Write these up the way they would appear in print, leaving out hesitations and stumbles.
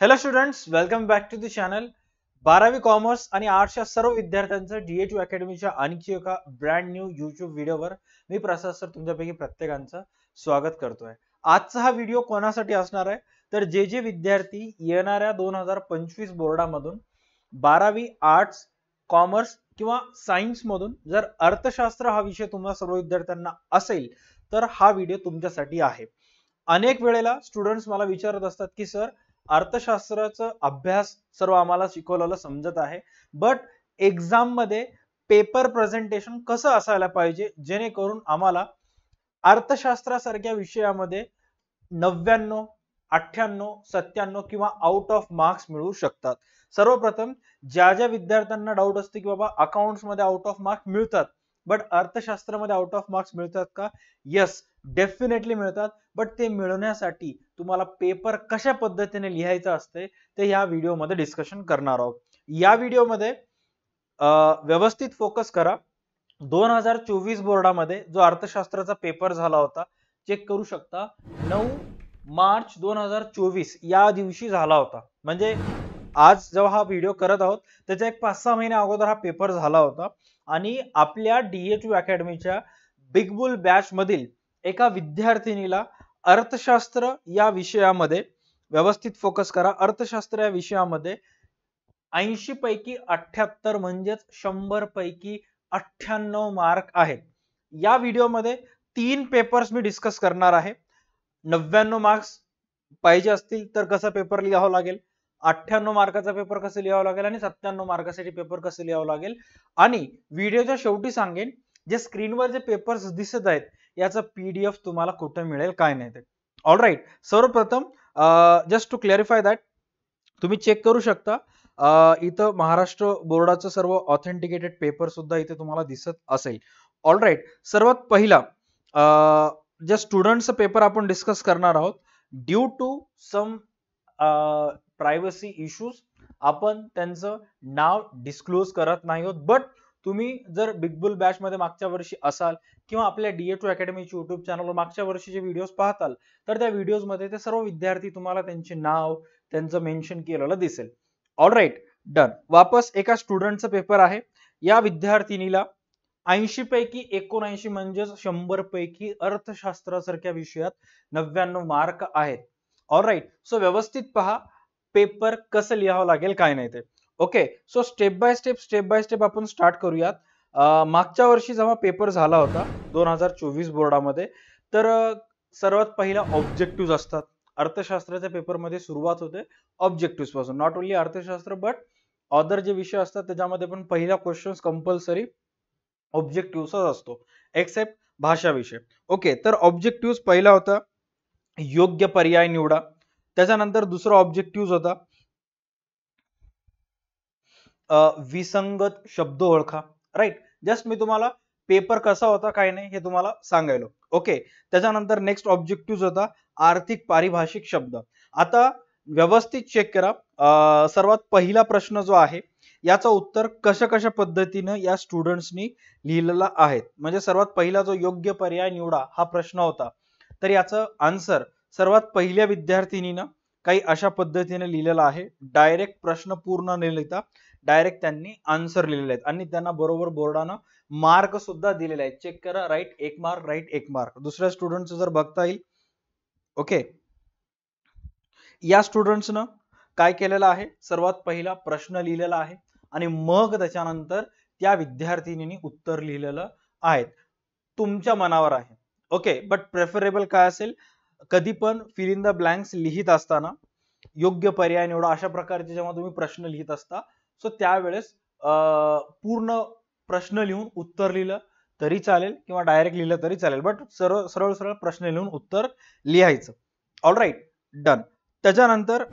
Hello students, welcome back to the channel. 12वी commerce आणि आर्ट्सच्या सर्व विद्यार्थ्यांचं DA2 अकॅडमीच्या आणखी एका ब्रँड न्यू युट्यूब व्हिडिओवर मी प्रसाद सर तुमच्यापैकी प्रत्येकांचं स्वागत करतोय. आजचा हा व्हिडिओ कोणासाठी असणार आहे तर जे विद्यार्थी येणाऱ्या 2025 बोर्डामधून 12वी आर्ट्स, कॉमर्स किंवा सायन्स मधून जर अर्थशास्त्र हा विषय तुम्हाला सर्व विद्यार्थ्यांना असेल तर हा व्हिडिओ तुमच्यासाठी आहे. अनेक वेळेला स्टुडंट्स मला विचारत असतात की सर अर्थशास्त्राचा अभ्यास सर्व आम्हाला शिकवलेलं समजत आहे, बट एक्झाम मध्ये पेपर प्रेझेंटेशन कसं असायला पाहिजे जेणेकरून आम्हाला अर्थशास्त्रासारख्या विषयामध्ये 99, 98, 97 किंवा आउट ऑफ मार्क्स मिळू शकतात. सर्वप्रथम ज्या विद्यार्थ्यांना डाऊट असते की बाबा अकाउंट्स मध्ये आउट ऑफ मार्क्स मिळतात बट अर्थशास्त्रामध्ये आउट ऑफ मार्क्स मिळतात का? येस, डेफिनेटली मिळतात. बट ते मिळवण्यासाठी तुम्हाला पेपर कशा पद्धतीने लिहायचं असते ते या व्हिडिओमध्ये डिस्कशन करणार आहोत. या व्हिडिओमध्ये व्यवस्थित फोकस करा. 2024 बोर्डामध्ये जो अर्थशास्त्राचा पेपर झाला होता, चेक करू शकता, 9 मार्च 2024 या दिवशी झाला होता. म्हणजे आज जेव्हा हा व्हिडिओ करत आहोत त्याच्या एक 5-6 महिने अगोदर हा पेपर झाला होता. आणि आपल्या DA2 अकॅडमीच्या बिग बुल बॅच मधील एका विद्यार्थिनीला अर्थशास्त्र या विषयामध्ये, व्यवस्थित फोकस करा, अर्थशास्त्र या विषयामध्ये 80 पैकी 78 म्हणजेच 100 पैकी 98 मार्क आहेत. या व्हिडिओमध्ये 3 पेपर्स मी डिस्कस करणार आहे. 99 मार्क्स पाहिजे असतील तर कसा पेपर लिहावा लागेल, 98 मार्काचा पेपर कसं लिहावं लागेल आणि 97 मार्कासाठी पेपर कसं लिहावं लागेल. आणि व्हिडिओच्या शेवटी सांगेन जे स्क्रीनवर जे पेपर्स दिसत आहेत याचा PDF तुम्हाला कुठे मिळेल काय नाही ते. ऑल राईट, सर्वप्रथम जस्ट टू क्लॅरिफाय दॅट तुम्ही चेक करू शकता, इथं महाराष्ट्र बोर्डाचं सर्व ऑथेंटिकेटेड पेपर सुद्धा इथे तुम्हाला दिसत असेल. ऑल राईट, सर्वात पहिला ज्या स्टुडंटचा पेपर आपण डिस्कस करणार आहोत, due to some privacy issues आपण त्यांचं नाव डिस्क्लोज करत नाही आहोत. बट तुम्ही जर बिग बुल बॅच मध्ये मागच्या वर्षी असाल किंवा आपल्या DA2 अकॅडमीच्या युट्यूब चॅनलवर मागच्या वर्षीचे व्हिडिओज पाहताल तर त्या व्हिडिओज मध्ये ते सर्व विद्यार्थी तुम्हाला त्यांचे नाव त्यांचं मेन्शन केलेलं दिसेल. All right, done. वापस एका स्टुडंटचा पेपर आहे. या विद्यार्थिनीला 80 पैकी 79 म्हणजेच 100 पैकी अर्थशास्त्रासारख्या विषयात 99 मार्क आहेत. ऑल राईट, सो व्यवस्थित पहा पेपर कसं लिहावं लागेल काय नाही ते. Okay, so step by step आपण स्टार्ट करूयात. मागच्या वर्षी जेव्हा पेपर झाला होता 2024 बोर्डामध्ये, तर सर्वात पहिला ऑब्जेक्टिव्ह असतात. अर्थशास्त्राच्या पेपरमध्ये सुरुवात होते ऑब्जेक्टिव्ह पासून. नॉट ओनली अर्थशास्त्र बट अदर जे विषय असतात त्याच्यामध्ये पण पहिला क्वेश्चन कंपल्सरी ऑब्जेक्टिव्हचा असतो, एक्सेप्ट भाषा विषय. ओके, तर ऑब्जेक्टिव्ह पहिला होता योग्य पर्याय निवडा. त्याच्यानंतर दुसरा ऑब्जेक्टिव्ह होता विसंगत शब्द ओळखा. राईट, जस्ट मी तुम्हाला पेपर कसा होता काय नाही हे तुम्हाला सांगायलो. ओके, त्याच्यानंतर नेक्स्ट ऑब्जेक्टिव्ह होता आर्थिक पारिभाषिक शब्द. आता व्यवस्थित चेक करा, सर्वात पहिला प्रश्न जो आहे याचं उत्तर कशा पद्धतीनं या स्टुडंट्सनी लिहिलेला आहे. म्हणजे सर्वात पहिला जो योग्य पर्याय निवडा हा प्रश्न होता, तर याचं आन्सर सर्वात पहिल्या विद्यार्थिनीनं काही अशा पद्धतीने लिहिलेला आहे. डायरेक्ट प्रश्न पूर्ण न लिहिता डायरेक्ट त्यांनी आन्सर लिहिलेले आहेत आणि त्यांना बरोबर बोर्डानं मार्क सुद्धा दिलेले आहेत. चेक करा, राईट 1 मार्क, राईट 1 मार्क. दुसऱ्या स्टुडंटचं जर बघता येईल, ओके, या स्टुडंट्सनं काय केलेलं आहे, सर्वात पहिला प्रश्न लिहिलेला आहे आणि मग त्याच्यानंतर त्या विद्यार्थिनीने उत्तर लिहिलेलं आहे. तुमच्या मनावर आहे. ओके, बट प्रेफरेबल काय असेल, कधी पण फिल इन द ब्लँक्स लिहित असताना योग्य पर्याय निवडा अशा प्रकारचे जेव्हा तुम्ही प्रश्न लिहित असता, सो त्यावेळेस पूर्ण प्रश्न लिहून उत्तर लिहिलं तरी चालेल किंवा डायरेक्ट लिहिलं तरी चालेल, बट सरळ प्रश्न लिहून उत्तर लिहायचं. All right, done. त्याच्यानंतर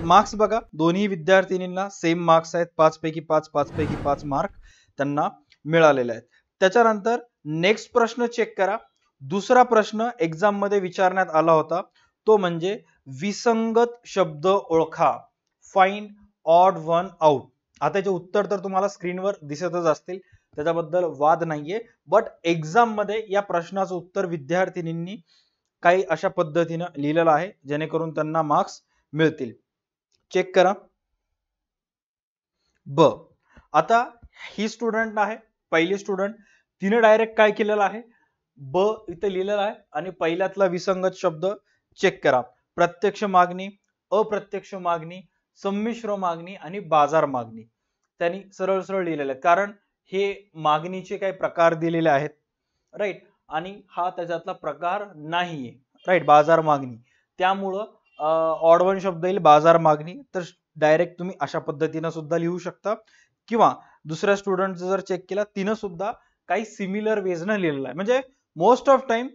मार्क्स बघा, दोन्ही विद्यार्थिनींना सेम मार्क्स आहेत, 5 पैकी 5, 5 पैकी 5 मार्क त्यांना मिळालेले आहेत. त्याच्यानंतर नेक्स्ट प्रश्न चेक करा. दुसरा प्रश्न एक्झाम मध्ये विचारण्यात आला होता, तो म्हणजे विसंगत शब्द ओळखा, फाइंड ऑड वन आउट. आता याचे उत्तर तर तुम्हाला स्क्रीनवर दिसतच असतील, त्याच्याबद्दल वाद नाहीये. बट एक्झाम मध्ये या प्रश्नाचं उत्तर विद्यार्थिनींनी काही अशा पद्धतीनं लिहिलेलं आहे जेणेकरून त्यांना मार्क्स मिळतील. चेक करा. ब, आता ही स्टुडंट आहे, पहिली स्टुडंट, तिने डायरेक्ट काय केलेलं आहे, ब इथे लिहिलेला आहे आणि पहिल्यातला विसंगत शब्द चेक करा. प्रत्यक्ष मागणी, अप्रत्यक्ष मागणी, संमिश्र मागणी आणि बाजार मागणी. त्यांनी सरळ सरळ लिहिलेलं आहे, कारण हे मागणीचे काही प्रकार दिलेले आहेत, राईट, आणि हा त्याच्यातला प्रकार नाहीये, राईट, बाजार मागणी. त्यामुळं ऑड वन शब्द येईल बाजार मागणी. तर डायरेक्ट तुम्ही अशा पद्धतीनं सुद्धा लिहू शकता, किंवा दुसऱ्या स्टुडंटचं जर चेक केला, तिनं सुद्धा काही सिमिलर वेजनं लिहिलेलं आहे. म्हणजे मोस्ट ऑफ टाइम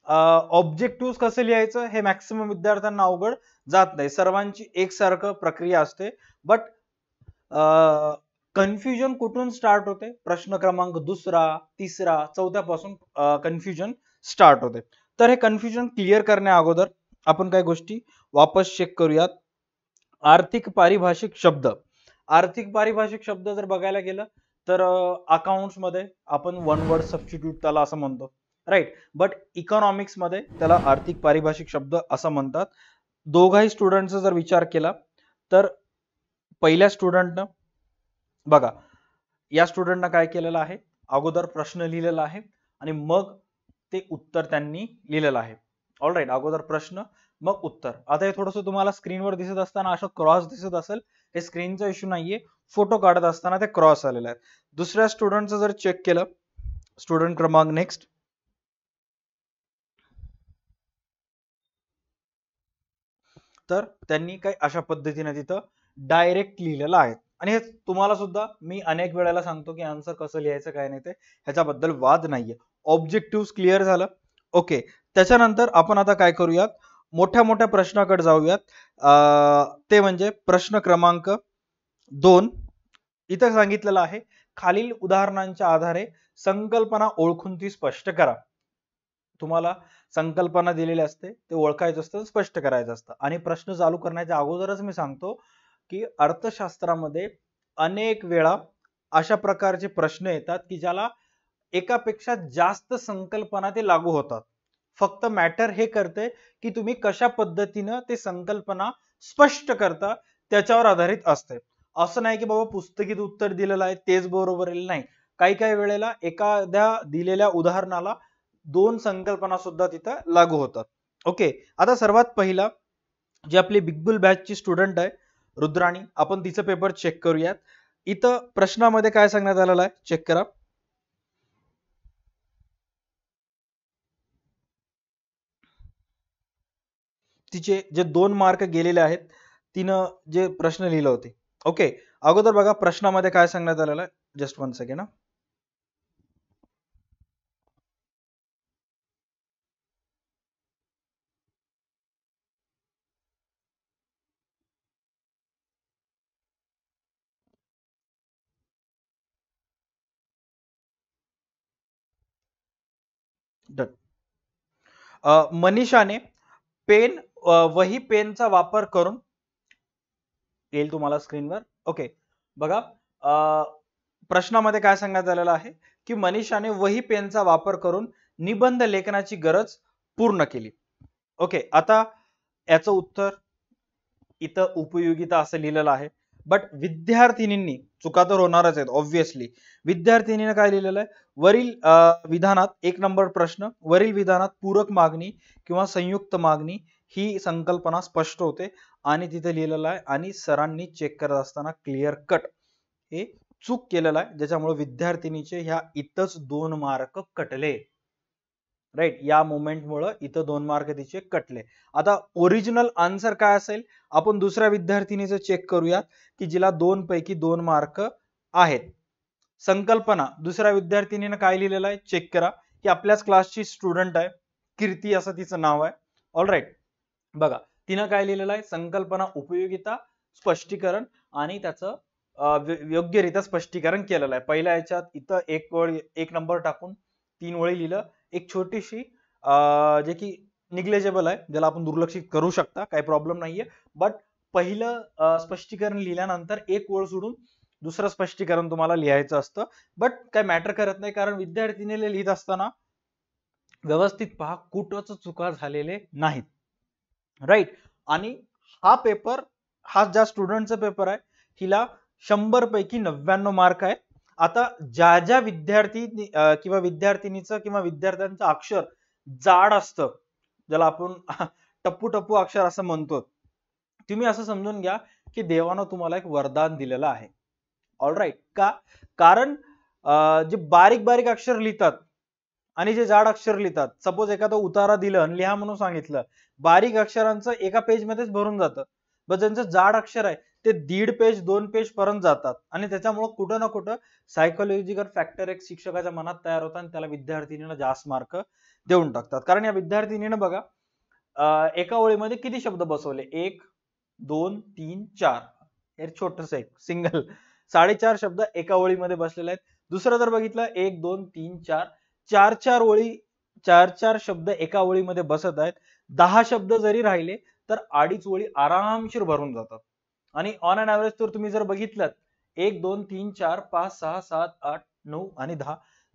ऑब्जेक्टिव्ह कसं लिहायचं हे मॅक्सिमम विद्यार्थ्यांना अवघड जात नाही, सर्वांची एकसारखं प्रक्रिया असते. बट कन्फ्युजन कुठून स्टार्ट होते, प्रश्न क्रमांक दुसरा, तिसरा, चौथ्यापासून कन्फ्युजन स्टार्ट होते. तर हे कन्फ्युजन क्लिअर करण्या अगोदर आपण काही गोष्टी वापस चेक करूयात. आर्थिक पारिभाषिक शब्द, आर्थिक पारिभाषिक शब्द जर बघायला गेलं तर अकाउंट्स मध्ये आपण वन वर्ड सबस्टिट्यूट त्याला असं म्हणतो, राईट, बट इकॉनॉमिक्स मध्ये त्याला आर्थिक पारिभाषिक शब्द असं म्हणतात. दोघाही स्टुडंटचा जर विचार केला तर पहिल्या स्टुडंटनं बघा, या स्टुडंटनं काय केलेलं आहे, अगोदर प्रश्न लिहिलेला आहे आणि मग ते उत्तर त्यांनी लिहिलेलं आहे. ऑलराईट, अगोदर प्रश्न मग उत्तर. आता हे थोडंसं तुम्हाला स्क्रीनवर दिसत असताना असं क्रॉस दिसत असेल, हे स्क्रीनचा इश्यू नाहीये, फोटो काढत असताना ते क्रॉस आलेले आहेत. दुसऱ्या स्टुडंटचं जर चेक केलं, स्टुडंट क्रमांक नेक्स्ट, तर त्यांनी काही अशा पद्धतीने तिथं डायरेक्ट लिहिलेलं आहे. आणि हे तुम्हाला सुद्धा मी अनेक वेळेला सांगतो की आन्सर कसं लिहायचं काय नाही, ते ह्याच्याबद्दल वाद नाहीये. ऑब्जेक्टिव्ह क्लिअर झालं. ओके, त्याच्यानंतर आपण आता काय करूयात, मोठ्या मोठ्या प्रश्नाकडे जाऊयात. ते म्हणजे प्रश्न क्रमांक 2. इथं सांगितलेलं आहे, खालील उदाहरणांच्या आधारे संकल्पना ओळखून ती स्पष्ट करा. तुम्हाला संकल्पना दिलेली असते, ते ओळखायचं असतं, स्पष्ट करायचं असतं. आणि प्रश्न चालू करण्याच्या अगोदरच मी सांगतो की अर्थशास्त्रामध्ये अनेक वेळा अशा प्रकारचे प्रश्न येतात की ज्याला एकापेक्षा जास्त संकल्पना ते लागू होतात. फक्त मॅटर हे करते की तुम्ही कशा पद्धतीनं ते संकल्पना स्पष्ट करता, त्याच्यावर आधारित असते. असं नाही की बाबा पुस्तकीत उत्तर दिलेलं आहे तेच बरोबर आहे, नाही. काही काही वेळेला एखाद्या दिलेल्या उदाहरणाला 2 संकल्पना सुद्धा तिथं लागू होतात. ओके, आता सर्वात पहिला जी आपली बिग बुल बॅचची स्टुडंट आहे रुद्राणी, आपण तिचं पेपर चेक करूयात. इथं प्रश्नामध्ये काय सांगण्यात आलेलं आहे, चेक करा. तिचे जे 2 मार्क गेलेले आहेत, तिनं जे प्रश्न लिहिले होते. ओके, अगोदर बघा प्रश्नामध्ये काय सांगण्यात आलेलं आहे, जस्ट 1 सेकंड. मनीषाने पेन, वही पेनचा वापर करून, येईल तुम्हाला स्क्रीनवर. ओके, बघा प्रश्नामध्ये काय सांगण्यात आलेलं आहे की मनीषाने वही पेनचा वापर करून निबंध लेखनाची गरज पूर्ण केली. ओके, आता याचं उत्तर इथं उपयोगिता असं लिहिलेलं आहे. बट विद्यार्थिनींनी चुका तर होणारच आहेत ऑब्व्हियसली. विद्यार्थिनीने काय लिहिलेलं आहे, वरील विधानात 1 नंबर प्रश्न, वरील विधानात पूरक मागणी किंवा संयुक्त मागणी ही संकल्पना स्पष्ट होते आणि तिथे लिहिलेलं आहे, आणि सरांनी चेक करत असताना क्लिअर कट हे चूक केलेलं आहे, ज्याच्यामुळे विद्यार्थिनीचे ह्या इथंच 2 मार्क कटले. राईट, या मुळे इथं 2 मार्क तिचे कटले. आता ओरिजिनल आन्सर काय असेल, आपण दुसऱ्या विद्यार्थिनीचं चेक करूया की जिला 2 पैकी 2 मार्क आहेत. संकल्पना दुसऱ्या विद्यार्थिनीने काय लिहिलेलं आहे, चेक करा. की आपल्याच क्लासची स्टुडंट आहे, कीर्ती असं तिचं नाव आहे. ऑलराईट, बघा तिनं काय लिहिलेलं आहे, संकल्पना उपयोगिता स्पष्टीकरण आणि त्याचं योग्यरित्या स्पष्टीकरण केलेलं आहे. पहिल्या याच्यात इथं 1 नंबर टाकून 3 ओळी लिहिलं. एक छोटीशी जे की निग्लेजेबल आहे, ज्याला आपण दुर्लक्षित करू शकता, काही प्रॉब्लेम नाहीये. बट पहिलं स्पष्टीकरण लिहिल्यानंतर 1 ओळ सोडून दुसरं स्पष्टीकरण तुम्हाला लिहायचं असतं. बट काय मॅटर करत नाही, कारण विद्यार्थिनीला लिहित असताना व्यवस्थित पहा, कुठंच चुका झालेले नाहीत. राईट, आणि हा पेपर हा ज्या स्टुडंटचा पेपर आहे हिला 100 पैकी 99 मार्क आहे. आता ज्या ज्या विद्यार्थी किंवा विद्यार्थिनीचं किंवा विद्यार्थ्यांचं अक्षर जाड असतं, ज्याला आपण टप्पू टप्पू अक्षर असं म्हणतो, तुम्ही असं समजून घ्या की देवानं तुम्हाला एक वरदान दिलेलं आहे. ऑलराईट. का? कारण जे बारीक बारीक अक्षर लिहितात आणि जे जाड अक्षर लिहितात, सपोज एखादा उतारा दिलं आणि लिहा म्हणून सांगितलं, बारीक अक्षरांचं एका पेज मध्येच भरून जातं. पण ज्यांचं जाड अक्षर आहे ते 1.5 पेज 2 पेज पर्यंत जातात आणि त्याच्यामुळे कुठं ना कुठं सायकोलॉजिकल फॅक्टर एक शिक्षकाच्या मनात तयार होतात आणि त्याला विद्यार्थिनीला जास्त मार्क देऊन टाकतात. कारण या विद्यार्थिनीनं बघा एका ओळीमध्ये किती शब्द बसवले, 1 2 3 4, हे छोटस एक सिंगल 4.5 शब्द एका ओळीमध्ये बसलेले आहेत. दुसरं जर बघितलं 1 2 3 4, 4 ओळी, 4 शब्द एका ओळीमध्ये बसत आहेत. 10 शब्द जरी राहिले तर 2.5 ओळी आरामशीर भरून जातात. आणि ऑन अन ऍव्हरेज तर तुम्ही जर बघितलं 1 2 3 4 5 6 7 8 9 आणि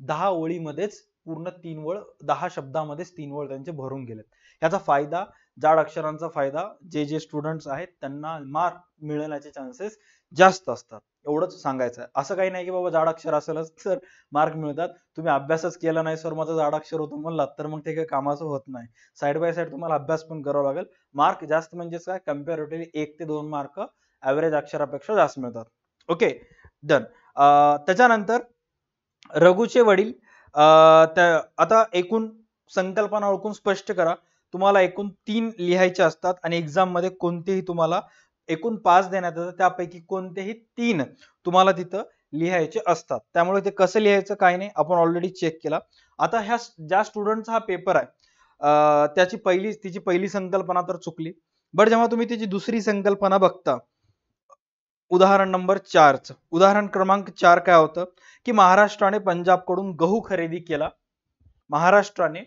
10 ओळीमध्येच पूर्ण 3 ओळ, 10 शब्दामध्येच 3 ओळ त्यांचे भरून गेलेत. याचा फायदा, जाड अक्षरांचा फायदा जे जे स्टुडंट्स आहेत त्यांना मार्क मिळण्याचे चान्सेस जास्त असतात. एवढंच सांगायचं आहे. असं काही नाही की बाबा जाड अक्षर असेलच तर मार्क मिळतात. तुम्ही अभ्यासच केला नाही सर माझं जाड अक्षर होतं म्हणलात तर मग ते काही कामाचं होत नाही. साईड बाय साईड तुम्हाला अभ्यास पण करावा लागेल. मार्क जास्त म्हणजे काय, कम्पॅरेटिव्हली 1 ते 2 मार्क ऍव्हरेज अक्षरापेक्षा जास्त मिळतात. Okay, done. त्याच्यानंतर रघुचे वडील, आता एकूण संकल्पना ओळखून स्पष्ट करा. तुम्हाला एकूण 3 लिहायचे असतात आणि एक्झाम मध्ये कोणतेही तुम्हाला एकूण 5 देण्यात येतात, त्यापैकी कोणतेही 3 तुम्हाला तिथं लिहायचे असतात. त्यामुळे ते कसं लिहायचं काय नाही आपण ऑलरेडी चेक केला. आता ह्या ज्या स्टुडंटचा हा पेपर आहे तिची पहिली संकल्पना तर चुकली. बट जेव्हा तुम्ही तिची दुसरी संकल्पना बघता, उदाहरण नंबर 4, उदाहरण क्रमांक 4 काय होतं की महाराष्ट्राने पंजाबकडून गहू खरेदी केला. महाराष्ट्राने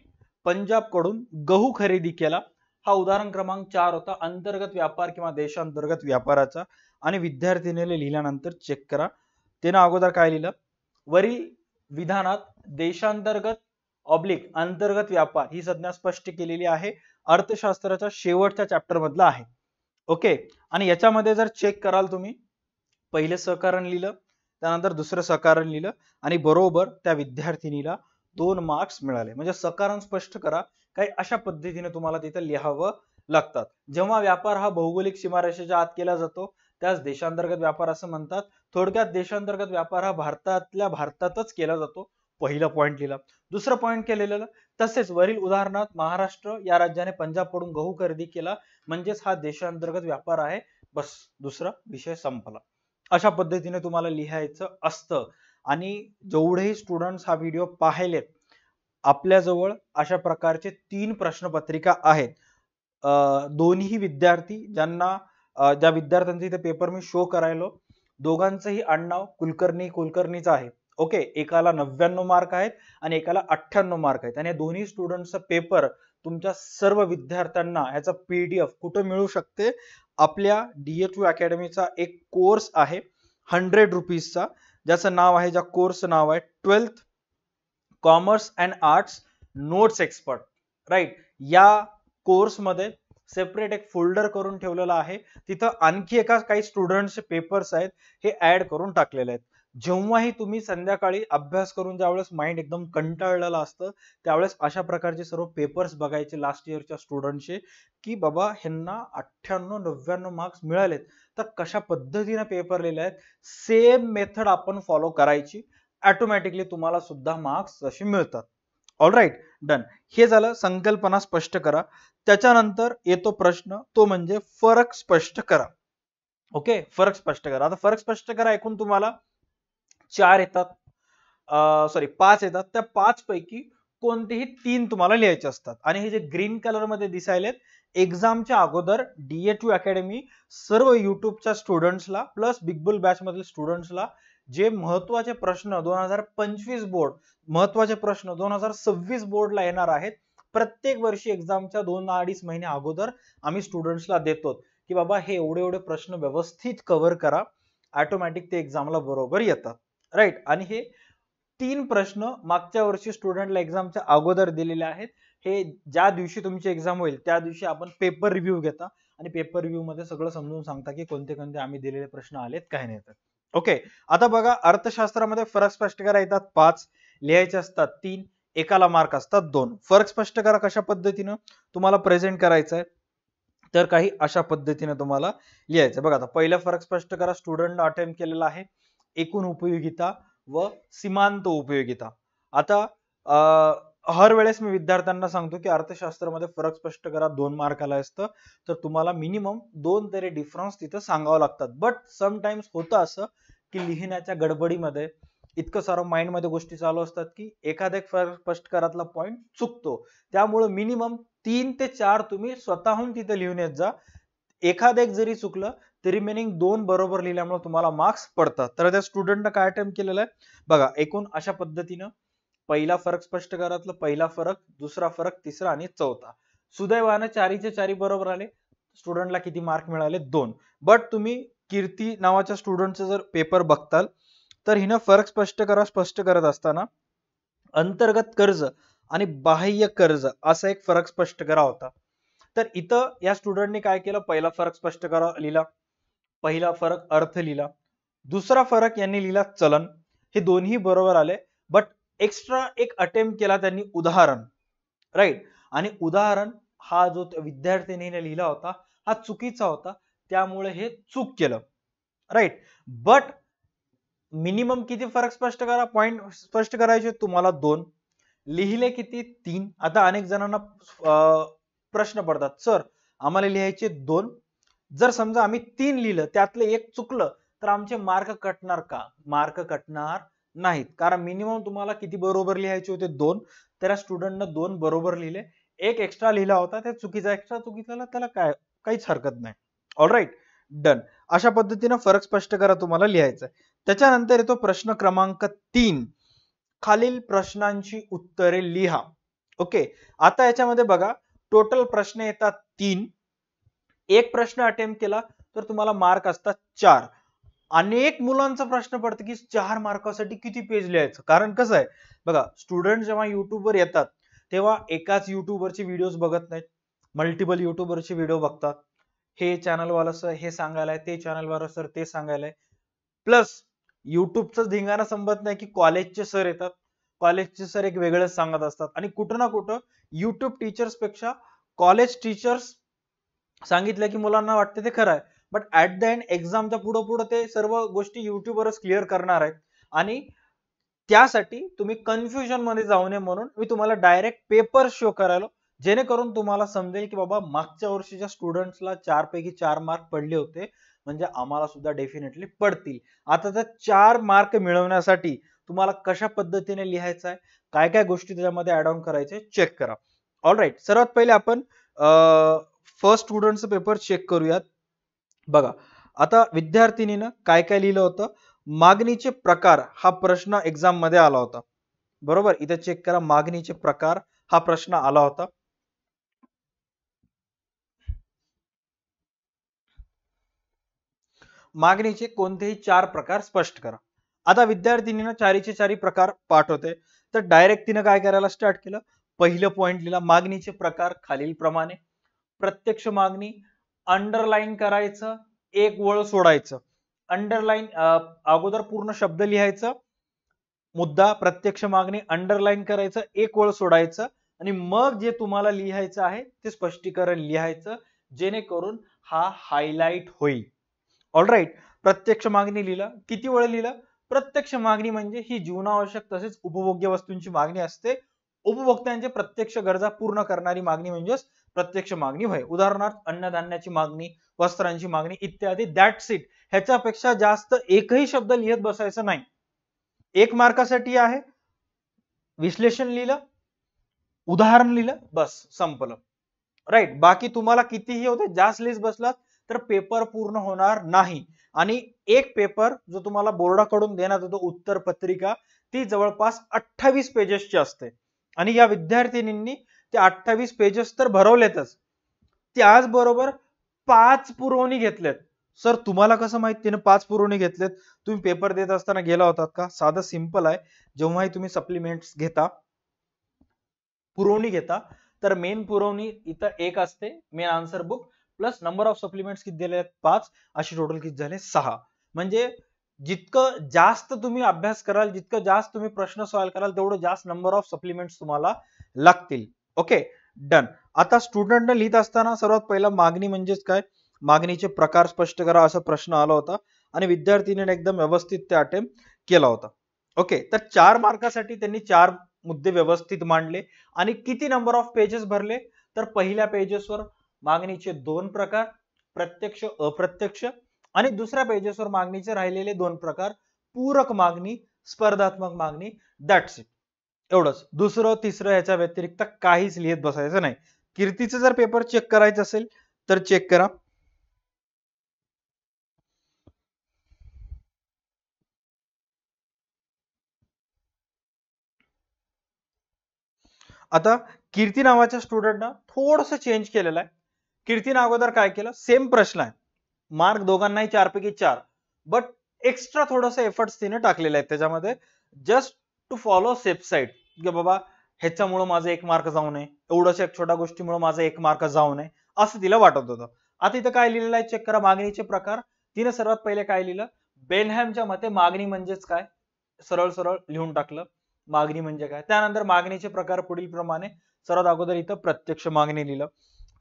पंजाबकडून गहू खरेदी केला. हा उदाहरण क्रमांक 4 होता अंतर्गत व्यापार किंवा देशांतर्गत व्यापाराचा. आणि विद्यार्थिनीने लिहिल्यानंतर चेक करा, त्यानं अगोदर काय लिहिलं, वरील विधानात देशांतर्गत ऑब्लिक अंतर्गत व्यापार ही संज्ञा स्पष्ट केलेली आहे. अर्थशास्त्राच्या शेवटच्या चॅप्टर मधला आहे. ओके. आणि याच्यामध्ये जर चेक कराल तुम्ही, पहिले सहकारण लिहिलं, त्यानंतर दुसरं सहकारण लिहिलं आणि बरोबर त्या विद्यार्थिनीला 2 मार्क्स मिळाले. म्हणजे सहकारण स्पष्ट करा, काही अशा पद्धतीने तुम्हाला तिथं लिहावं लागतात. जेव्हा व्यापार हा भौगोलिक सीमारेषेच्या आत केला जातो त्यास देशांतर्गत व्यापार असं म्हणतात. थोडक्यात देशांतर्गत व्यापार हा भारतातल्या भारतातच केला जातो. पहिला पॉइंट लिहिला. दुसरं पॉइंट केलेलं तसेच वरील उदाहरणात महाराष्ट्र या राज्याने पंजाबकडून गहू खरेदी केला म्हणजेच हा देशांतर्गत व्यापार आहे. बस, दुसरा विषय संपला. अशा पद्धतीने तुम्हाला लिहायचं असतं. आणि जेवढेही स्टुडंट्स हा व्हिडिओ पाहिलेत, आपल्याजवळ अशा प्रकारचे 3 प्रश्नपत्रिका आहेत. दोन्ही विद्यार्थी ज्या विद्यार्थ्यांचे इथे पेपर मी शो करायलो, दोघांचंही आडनाव कुलकर्णीचं आहे. ओके. एकाला 99 मार्क आहेत आणि एकाला 98 मार्क आहेत. आणि दोन्ही स्टुडंट्सचा पेपर तुमच्या सर्व विद्यार्थ्यांना याचा PDF कुठे मिळू शकते, आपल्या DH2 अकॅडमीचा एक कोर्स आहे 100 रुपीजचा, ज्याचं नाव आहे, ज्या कोर्सचं नाव आहे 12th commerce and arts notes expert. Right. या कोर्समध्ये सेपरेट एक फोल्डर करून ठेवलेला आहे. तिथं आणखी काही स्टुडंट्सचे पेपर्स आहेत हे ऍड करून टाकलेले आहेत. जेव्हाही तुम्ही संध्याकाळी अभ्यास करून ज्यावेळेस माइंड एकदम कंटाळलेलं असतं त्यावेळेस अशा प्रकारचे सर्व पेपर्स बघायचे लास्ट इयरच्या स्टुडंटचे, की बाबा ह्यांना 98-99 मार्क्स मिळालेत तर कशा पद्धतीने पेपर लिहिले आहेत, सेम मेथड आपण फॉलो करायची. ऑटोमॅटिकली तुम्हाला सुद्धा मार्क्स तसे मिळतात. All right, done. हे झालं संकल्पना स्पष्ट करा. त्याच्यानंतर येतो प्रश्न, तो म्हणजे फरक स्पष्ट करा. ओके, फरक स्पष्ट करा. आता फरक स्पष्ट करा एकूण तुम्हाला 4 येतात, 5 येतात. त्या 5 पैकी कोणतेही 3 तुम्हाला लिहायचे असतात. आणि हे जे ग्रीन कलर मध्ये दिसायलेत, एक्झामच्या अगोदर DH2 अकॅडमी सर्व युट्यूबच्या स्टुडंट्सला प्लस बिग बुल बॅच मधील स्टुडंट्सला जे महत्वाचे प्रश्न 2025 बोर्ड, महत्वाचे प्रश्न 2026 बोर्डला येणार आहेत, प्रत्येक वर्षी एक्झामच्या 2-2.5 महिने अगोदर आम्ही स्टुडंट्सला देतो की बाबा हे एवढे प्रश्न व्यवस्थित कव्हर करा, ऑटोमॅटिक ते एक्झामला बरोबर येतात. राईट. आणि हे 3 प्रश्न मागच्या वर्षी स्टुडंटला एक्झामच्या अगोदर दिलेले आहेत. हे ज्या दिवशी तुमची एक्झाम होईल त्या दिवशी आपण पेपर रिव्ह्यू घेता आणि पेपर रिव्ह्यू मध्ये सगळं समजून सांगता की कोणते कोणते आम्ही दिलेले प्रश्न आलेत काय नाही तर. ओके, आता बघा अर्थशास्त्रामध्ये फरक स्पष्ट करा येतात 5, लिहायचे असतात 3, एकाला मार्क असतात 2. फरक स्पष्ट करा कशा पद्धतीनं तुम्हाला प्रेझेंट करायचं आहे, तर काही अशा पद्धतीने तुम्हाला लिहायचं. बघा आता पहिला फरक स्पष्ट करा. स्टुडंट अटेम्प्ट केलेला आहे एकूण उपयोगिता व सीमांत उपयोगिता. आता हर वेळेस मी विद्यार्थ्यांना सांगतो की अर्थशास्त्रामध्ये फरक स्पष्ट करा 2 मार्काला असतं, तर तुम्हाला मिनिमम 2 तरी डिफरन्स तिथं सांगावं लागतात. बट समटाइम्स होतं असं की लिहिण्याच्या गडबडीमध्ये इतकं सारं माइंड मध्ये गोष्टी चालू असतात की एखाद्या फरक स्पष्ट करातला पॉइंट चुकतो. त्यामुळे मिनिमम 3 ते 4 तुम्ही स्वतःहून तिथे लिहून येत जा. एखाद एक जरी चुकलं तरी रिमेनिंग 2 बरोबर लिहिल्यामुळे तुम्हाला मार्क्स पडतात. तर त्या स्टुडंटनं काय अटेम्प्ट केलेलं आहे बघा, एकूण अशा पद्धतीनं पहिला फरक स्पष्ट करातला पहिला फरक, दुसरा फरक, तिसरा आणि चौथा. सुदैवानं 4चे 4 बरोबर आले. स्टुडंटला किती मार्क मिळाले 2. बट तुम्ही कीर्ती नावाच्या स्टुडंटचा जर पेपर बघताल तर हिनं फरक स्पष्ट करत असताना अंतर्गत कर्ज आणि बाह्य कर्ज असा एक फरक स्पष्ट करा होता. तर इथं या स्टुडंटने काय केलं, पहिला फरक स्पष्ट करा लिहिला, पहिला फरक अर्थ लिहिला, दुसरा फरक यांनी लिहिला चलन. हे दोन्ही बरोबर आले. बट एक्स्ट्रा एक अटेम्प्ट केला त्यांनी उदाहरण, राईट. आणि उदाहरण हा जो विद्यार्थ्यांनी लिहिला होता हा चुकीचा होता, त्यामुळे हे चूक केलं, राईट. बट मिनिमम किती फरक स्पष्ट करा, पॉइंट स्पष्ट करायचे तुम्हाला 2, लिहिले किती 3. आता अनेक जणांना प्रश्न पडतात, सर आम्हाला लिहायचे 2, जर समजा आम्ही 3 लिहिलं त्यातलं एक चुकलं तर आमचे मार्क कटणार का? मार्क कटणार नाहीत, कारण मिनिमम तुम्हाला किती बरोबर लिहायचे होते 2, तर स्टुडंटनं 2 बरोबर लिहिले. एक एक्स्ट्रा लिहिला होता ते चुकीचा, एक्स्ट्रा चुकीचा त्याला काय काहीच हरकत नाही. All right, done. अशा पद्धतीने फरक स्पष्ट करा तुम्हाला लिहायचं आहे. त्याच्यानंतर येतो प्रश्न क्रमांक 3, खालील प्रश्नांची उत्तरे लिहा. ओके, आता याच्यामध्ये बघा टोटल प्रश्न येतात 3. एक प्रश्न अटेम्प्ट केला तर तुम्हाला मार्क असतात 4. अनेक मुलांचा प्रश्न पडतो की 4 मार्कासाठी किती पेज लिहायचं, कारण कसं आहे बघा, स्टुडंट जेव्हा युट्यूबवर येतात तेव्हा एकाच युट्यूबरचे व्हिडिओज बघत नाहीत, मल्टिपल युट्यूबरचे व्हिडिओ बघतात. हे चॅनल वाला सर हे सांगायलाय, ते चॅनल वाला सर ते सांगायलाय, प्लस युट्यूबचं धिंगाणा संपत नाही की कॉलेजचे सर येतात, कॉलेजचे सर एक वेगळंच सांगत असतात. आणि कुठं ना कुठं युट्यूब टीचर्स पेक्षा कॉलेज टीचर्स सांगितलं की मुलांना वाटते ते खरं आहे, बट ऍट द एंड एक्झामच्या पुढे पुढे ते सर्व गोष्टी युट्यूबवरच क्लिअर करणार आहेत. आणि त्यासाठी तुम्ही कन्फ्युजन मध्ये जाऊ नये म्हणून मी तुम्हाला डायरेक्ट पेपर शो करायला, जेणेकरून तुम्हाला समजेल की बाबा मागच्या वर्षीच्या स्टुडंट्सला 4 पैकी 4 मार्क पडले होते, म्हणजे आम्हाला सुद्धा डेफिनेटली पडतील. आता त्या 4 मार्क मिळवण्यासाठी तुम्हाला कशा पद्धतीने लिहायचं आहे, काय काय गोष्टी त्याच्यामध्ये ऍड ऑन करायचे चेक करा. ऑलराईट, सर्वात पहिले आपण फर्स्ट स्टुडंटचं पेपर चेक करूयात. बघा आता विद्यार्थिनीनं काय काय लिहिलं होतं, मागणीचे प्रकार हा प्रश्न एक्झाम मध्ये आला होता, बरोबर. इथे चेक करा, मागणीचे प्रकार हा प्रश्न आला होता. मागणीचे कोणतेही 4 प्रकार स्पष्ट करा. आता विद्यार्थिनीनं 4चे 4 प्रकार पाठ होते, तर डायरेक्ट तिनं काय करायला स्टार्ट केलं, पहिलं पॉइंट लिहिला, मागणीचे प्रकार खालील प्रमाणे. प्रत्यक्ष मागणी, अंडरलाईन करायचं, एक वळ सोडायचं. अंडरलाईन अगोदर पूर्ण शब्द लिहायचं, मुद्दा प्रत्यक्ष मागणी, अंडरलाईन करायचं, एक वळ सोडायचं, आणि मग जे तुम्हाला लिहायचं आहे ते स्पष्टीकरण लिहायचं, जेणेकरून हा हायलाइट होईल. ऑलराईट, प्रत्यक्ष मागणी लिहिलं, किती वेळ लिहिलं, प्रत्यक्ष मागणी म्हणजे ही जीवनावश्यक तसेच उपभोग्य वस्तूंची मागणी असते. उपभोक्त्यांचे प्रत्यक्ष गरजा पूर्ण करणारी मागणी म्हणजेच प्रत्यक्ष मागणी होय. उदाहरणार्थ अन्नधान्याची मागणी, वस्त्रांची मागणी इत्यादी. That's it. ह्याच्यापेक्षा जास्त एकही शब्द लिहित बसायचं नाही. 1 मार्कासाठी आहे, विश्लेषण लिहिलं, उदाहरण लिहिलं, बस संपलं, राईट. बाकी तुम्हाला कितीही होते, जास्त लिस्ट बसलात तर पेपर पूर्ण होणार नाही. आणि एक पेपर जो तुम्हाला बोर्डाकडून देण्यात येतो उत्तर पत्रिका, ती जवळपास 28 पेजेसची असते. आणि या विद्यार्थिनींनी ते 28 पेजेस तर भरवलेतच, त्याचबरोबर 5 पुरवणी घेतलेत. सर तुम्हाला कसं माहित तिने 5 पुरवणी घेतलेत? तुम्ही पेपर देत असताना गेला होतात का? साधं सिंपल आहे, जेव्हाही तुम्ही सप्लिमेंट्स घेता, पुरवणी घेता, तर मेन पुरवणी इथं एक असते, main answer book, plus number of supplements किती दिले आहेत 5, अशी टोटल किती झाले 6. म्हणजे जितकं जास्त तुम्ही अभ्यास कराल, जितकं जास्त तुम्ही प्रश्न सॉल्व्ह कराल, तेवढं जास्त नंबर ऑफ सप्लिमेंट्स तुम्हाला लागतील. Okay, done. आता स्टुडंटने लिहित असताना सर्वात पहिला मागणी म्हणजेच काय, मागणीचे प्रकार स्पष्ट करा असा प्रश्न आला होता आणि विद्यार्थीने एकदम व्यवस्थित ते अटेम्प्ट केला होता. ओके, तर 4 मार्कासाठी त्यांनी 4 मुद्दे व्यवस्थित मांडले आणि किती नंबर ऑफ पेजेस भरले, तर पहिल्या पेजेसवर मागणीचे 2 प्रकार, प्रत्यक्ष अप्रत्यक्ष, आणि दुसऱ्या पेजेसवर मागणीचे राहिलेले 2 प्रकार, पूरक मागणी, स्पर्धात्मक मागणी. दॅट्स इट, एवढंच. दुसरं तिसरं याच्या व्यतिरिक्त काहीच लिहित बसायचं नाही. कीर्तीचं जर पेपर चेक करायचं असेल तर चेक करा. आता कीर्ती नावाच्या स्टुडंटनं थोडंसं चेंज केलेलं आहे. कीर्तीनं अगोदर काय केलं, सेम प्रश्न आहे, मार्क दोघांनाही 4 पैकी 4, बट एक्स्ट्रा थोडंसं एफर्ट्स तिने टाकलेले आहेत त्याच्यामध्ये, just to follow safe side, की बाबा ह्याच्यामुळे माझं 1 मार्क जाऊ नये, एवढंच एक छोट्या गोष्टीमुळे माझं 1 मार्क जाऊ नये, असं तिला वाटत होतं. आता इथं काय लिहिलेलं आहे चेक करा, मागणीचे प्रकार. तिने सर्वात पहिले काय लिहिलं, बेनहॅमच्या मते मागणी म्हणजेच काय, सरळ सरळ लिहून टाकलं मागणी म्हणजे काय. त्यानंतर मागणीचे प्रकार पुढील प्रमाणे, सर्वात अगोदर इथं प्रत्यक्ष मागणी लिहिलं,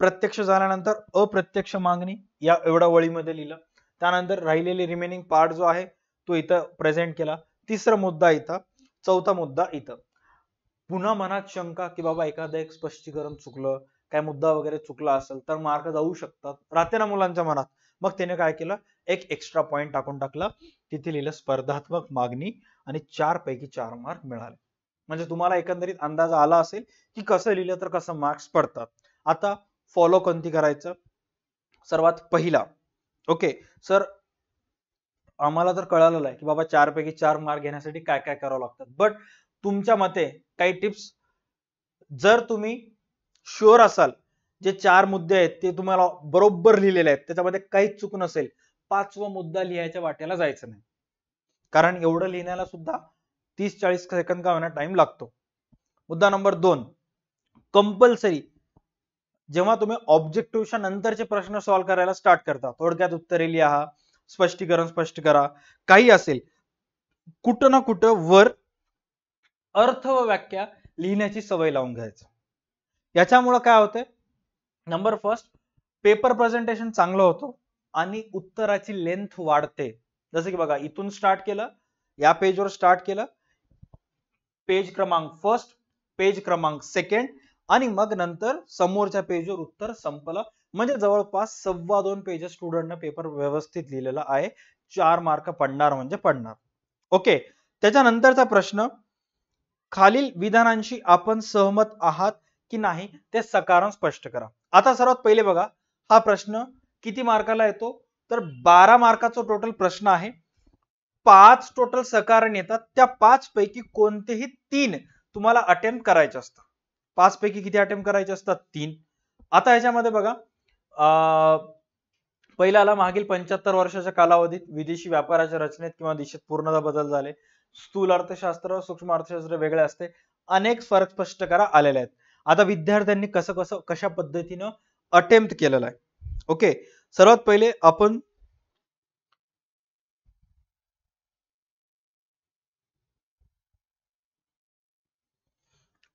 प्रत्यक्ष झाल्यानंतर अप्रत्यक्ष मागणी या एवढ्या वळीमध्ये लिहिलं, त्यानंतर राहिलेले रिमेनिंग पार्ट जो आहे तो इथं प्रेझेंट केला, तिसरा मुद्दा इथं, चौथा मुद्दा इथं. पुन्हा मनात शंका की बाबा एखादं एक स्पष्टीकरण चुकलं, काय मुद्दा वगैरे चुकला असेल तर मार्क जाऊ शकतात, राहते ना मुलांच्या मनात. मग त्याने काय केलं, एक एक्स्ट्रा पॉइंट टाकून टाकला, तिथे लिहिलं स्पर्धात्मक मागणी आणि 4 पैकी 4 मार्क मिळाले. म्हणजे तुम्हाला एकंदरीत अंदाज आला असेल की कसं लिहिलं तर कसं मार्क्स पडतात. आता फॉलो कोणती करायचं, सर्वात पहिला, ओके सर आम्हाला तर कळालेलं आहे की बाबा 4 पैकी 4 मार्क घेण्यासाठी काय काय करावं लागतं, बट तुमच्या मते काही टिप्स, जर तुम्ही शुअर असाल जे 4 मुद्दे आहेत ते तुम्हाला बरोबर लिहिलेले आहेत, त्याच्यामध्ये काहीच चूक नसेल, 5वा मुद्दा लिहायच्या वाट्याला जायचं नाही, कारण एवढं लिहिण्याला सुद्धा 30-40 सेकंद का होणार टाइम लागतो. मुद्दा नंबर 2, कंपल्सरी जेव्हा तुम्ही ऑब्जेक्टिव्हच्या नंतरचे प्रश्न सॉल्व्ह करायला स्टार्ट करता, थोडक्यात उत्तरे लिहा, स्पष्टीकरण स्पष्ट करा, काही असेल, कुठं ना कुठं वर अर्थ व व्याख्या लिहिण्याची सवय लावून घ्यायचं. याच्यामुळे काय होतंय, नंबर फर्स्ट, पेपर प्रेझेंटेशन चांगलं होतं आणि उत्तराची लेंथ वाढते. जसं की बघा, इथून स्टार्ट केलं, या पेजवर स्टार्ट केलं, पेज क्रमांक फर्स्ट, पेज क्रमांक सेकंड, आणि मग नंतर समोरच्या पेजवर उत्तर संपलं. म्हणजे जवळपास 2.25 पेजेस स्टुडंटने पेपर व्यवस्थित लिहिलेला आहे, 4 मार्क पडणार म्हणजे पडणार. ओके, त्याच्यानंतरचा प्रश्न, खालील विधानांशी आपण सहमत आहात की नाही ते सकारान स्पष्ट करा. आता सर्वात पहिले बघा, हा प्रश्न किती मार्काला येतो, तर 12 मार्काचा टोटल प्रश्न आहे, 5 टोटल सकारण येतात, त्या 5 पैकी कोणतेही 3 तुम्हाला अटेम्प्ट करायचे असतात. 5 पैकी किती अटेम्प्ट करायचे असतात, 3. आता ह्याच्यामध्ये बघा, पहिला आला, मागील 75 वर्षाच्या कालावधीत विदेशी व्यापाराच्या रचनेत किंवा दिशेत पूर्णतः बदल झाले, स्थूल अर्थशास्त्र सूक्ष्म अर्थशास्त्र वेगळे असते, अनेक फरक स्पष्ट करा आलेले आहेत. आता विद्यार्थ्यांनी कशा पद्धतीनं अटेम्प्ट केलेला आहे. ओके, सर्वात पहिले आपण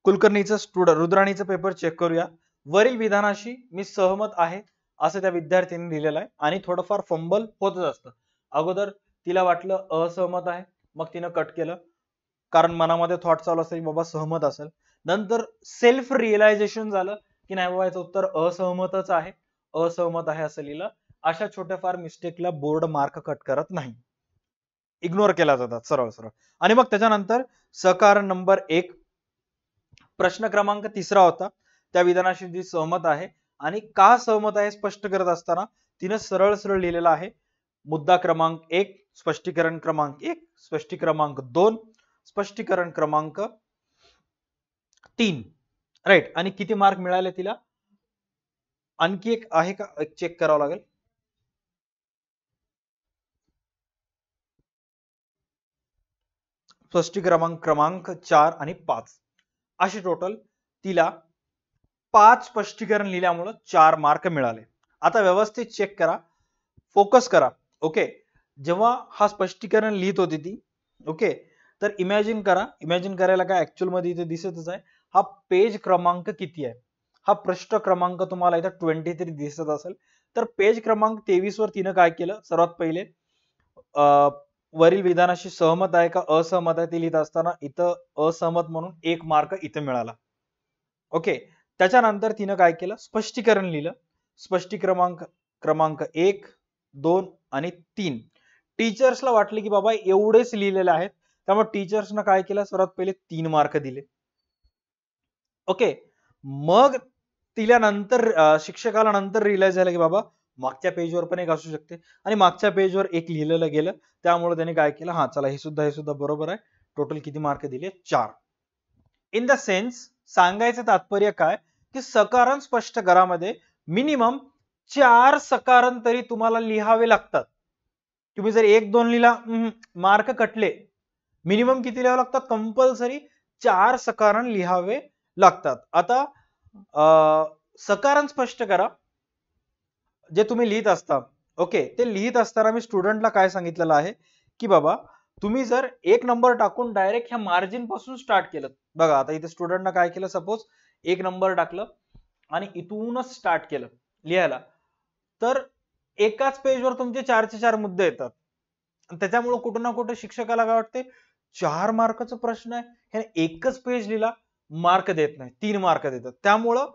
कुलकर्णीचं स्टुडंट रुद्राणीचं पेपर चेक करूया. वरील विधानाशी मी सहमत आहे असं त्या विद्यार्थ्यांनी लिहिलेलं आहे, आणि थोडंफार फंबल होतच असतं. अगोदर तिला वाटलं असहमत आहे, मग तिनं कट केलं, कारण मनामध्ये थॉट चालू असेल बाबा सहमत असेल, नंतर सेल्फ रिअलायझेशन झालं की नाही बाबा याचं उत्तर असहमतच आहे, असहमत आहे असं लिहिलं. अशा छोट्या फार मिस्टेकला बोर्ड मार्क कट करत नाही, इग्नोर केला जातात सरळ सरळ. आणि मग त्याच्यानंतर सकारण नंबर 1, प्रश्न क्रमांक 3 होता, त्या विधानाशी जी सहमत आहे आणि का सहमत आहे स्पष्ट करत असताना तिने सरळ सरळ लिहिलेला आहे, मुद्दा क्रमांक 1, स्पष्टीकरण क्रमांक 1, स्पष्टीकरण क्रमांक 2, स्पष्टीकरण क्रमांक 3, राईट. आणि किती मार्क मिळाले तिला, आणखी एक आहे का चेक करावं लागेल, स्पष्टीकरण क्रमांक 4 आणि 5, अशी टोटल तिला 5 स्पष्टीकरण लिहिल्यामुळे 4 मार्क मिळाले. आता व्यवस्थित चेक करा, फोकस करा. ओके, जेव्हा हा स्पष्टीकरण लिहित होती ती, ओके, तर इमॅजिन करा, इमॅजिन करायला काय ऍक्च्युअल मध्ये इथे दिसतच आहे, हा पेज क्रमांक किती आहे, हा पृष्ठ क्रमांक तुम्हाला इथं 23 दिसत असेल. तर पेज क्रमांक 23 वर तिनं काय केलं, सर्वात पहिले वरील विधानाशी सहमत आहे का असहमत आहे ते लिहित असताना इथं असहमत म्हणून 1 मार्क इथं मिळाला. ओके, त्याच्यानंतर तिनं काय केलं, स्पष्टीकरण लिहिलं. क्रमांक 1, 2 आणि 3. टीचर्सला वाटले की बाबा एवढेच लिहिलेले आहेत, त्यामुळे टीचर्सनं काय केलं, सर्वात पहिले 3 मार्क दिले. ओके, मग तिला नंतर शिक्षकाला नंतर रिअलाइज झालं की बाबा मागच्या पेजवर पण एक असू शकते, आणि मागच्या पेजवर एक लिहिलेलं गेलं, त्यामुळे त्याने काय केलं, हा चला हे सुद्धा बरोबर आहे. टोटल किती मार्क दिले, 4. इन द सेन्स, सांगायचं तात्पर्य काय, की सकारण स्पष्टकरामध्ये मिनिमम 4 सकारण तरी तुम्हाला लिहावे लागतात. तुम्ही जर 1-2 लिहिला, मार्क कटले. मिनिमम किती लिहावे लागतात, कंपल्सरी 4 सकारण लिहावे लागतात. आता सकारण स्पष्ट करा जे तुम्ही लिहित असता, ओके, ते लिहित असताना मी स्टुडंटला काय सांगितलेलं आहे की बाबा तुम्ही जर 1 नंबर टाकून डायरेक्ट ह्या मार्जिन पासून स्टार्ट केलं, बघा आता इथे स्टुडंटनं काय केलं, सपोज 1 नंबर टाकलं आणि इथूनच स्टार्ट केलं लिहायला, तर एकाच पेजवर तुमचे 4चे 4 मुद्दे येतात. त्याच्यामुळे कुठं ना कुठं शिक्षकाला काय वाटते, 4 मार्काचा प्रश्न आहे, ह्याने एकच पेज लिहिला, मार्क देत नाही, 3 मार्क देतात. त्यामुळं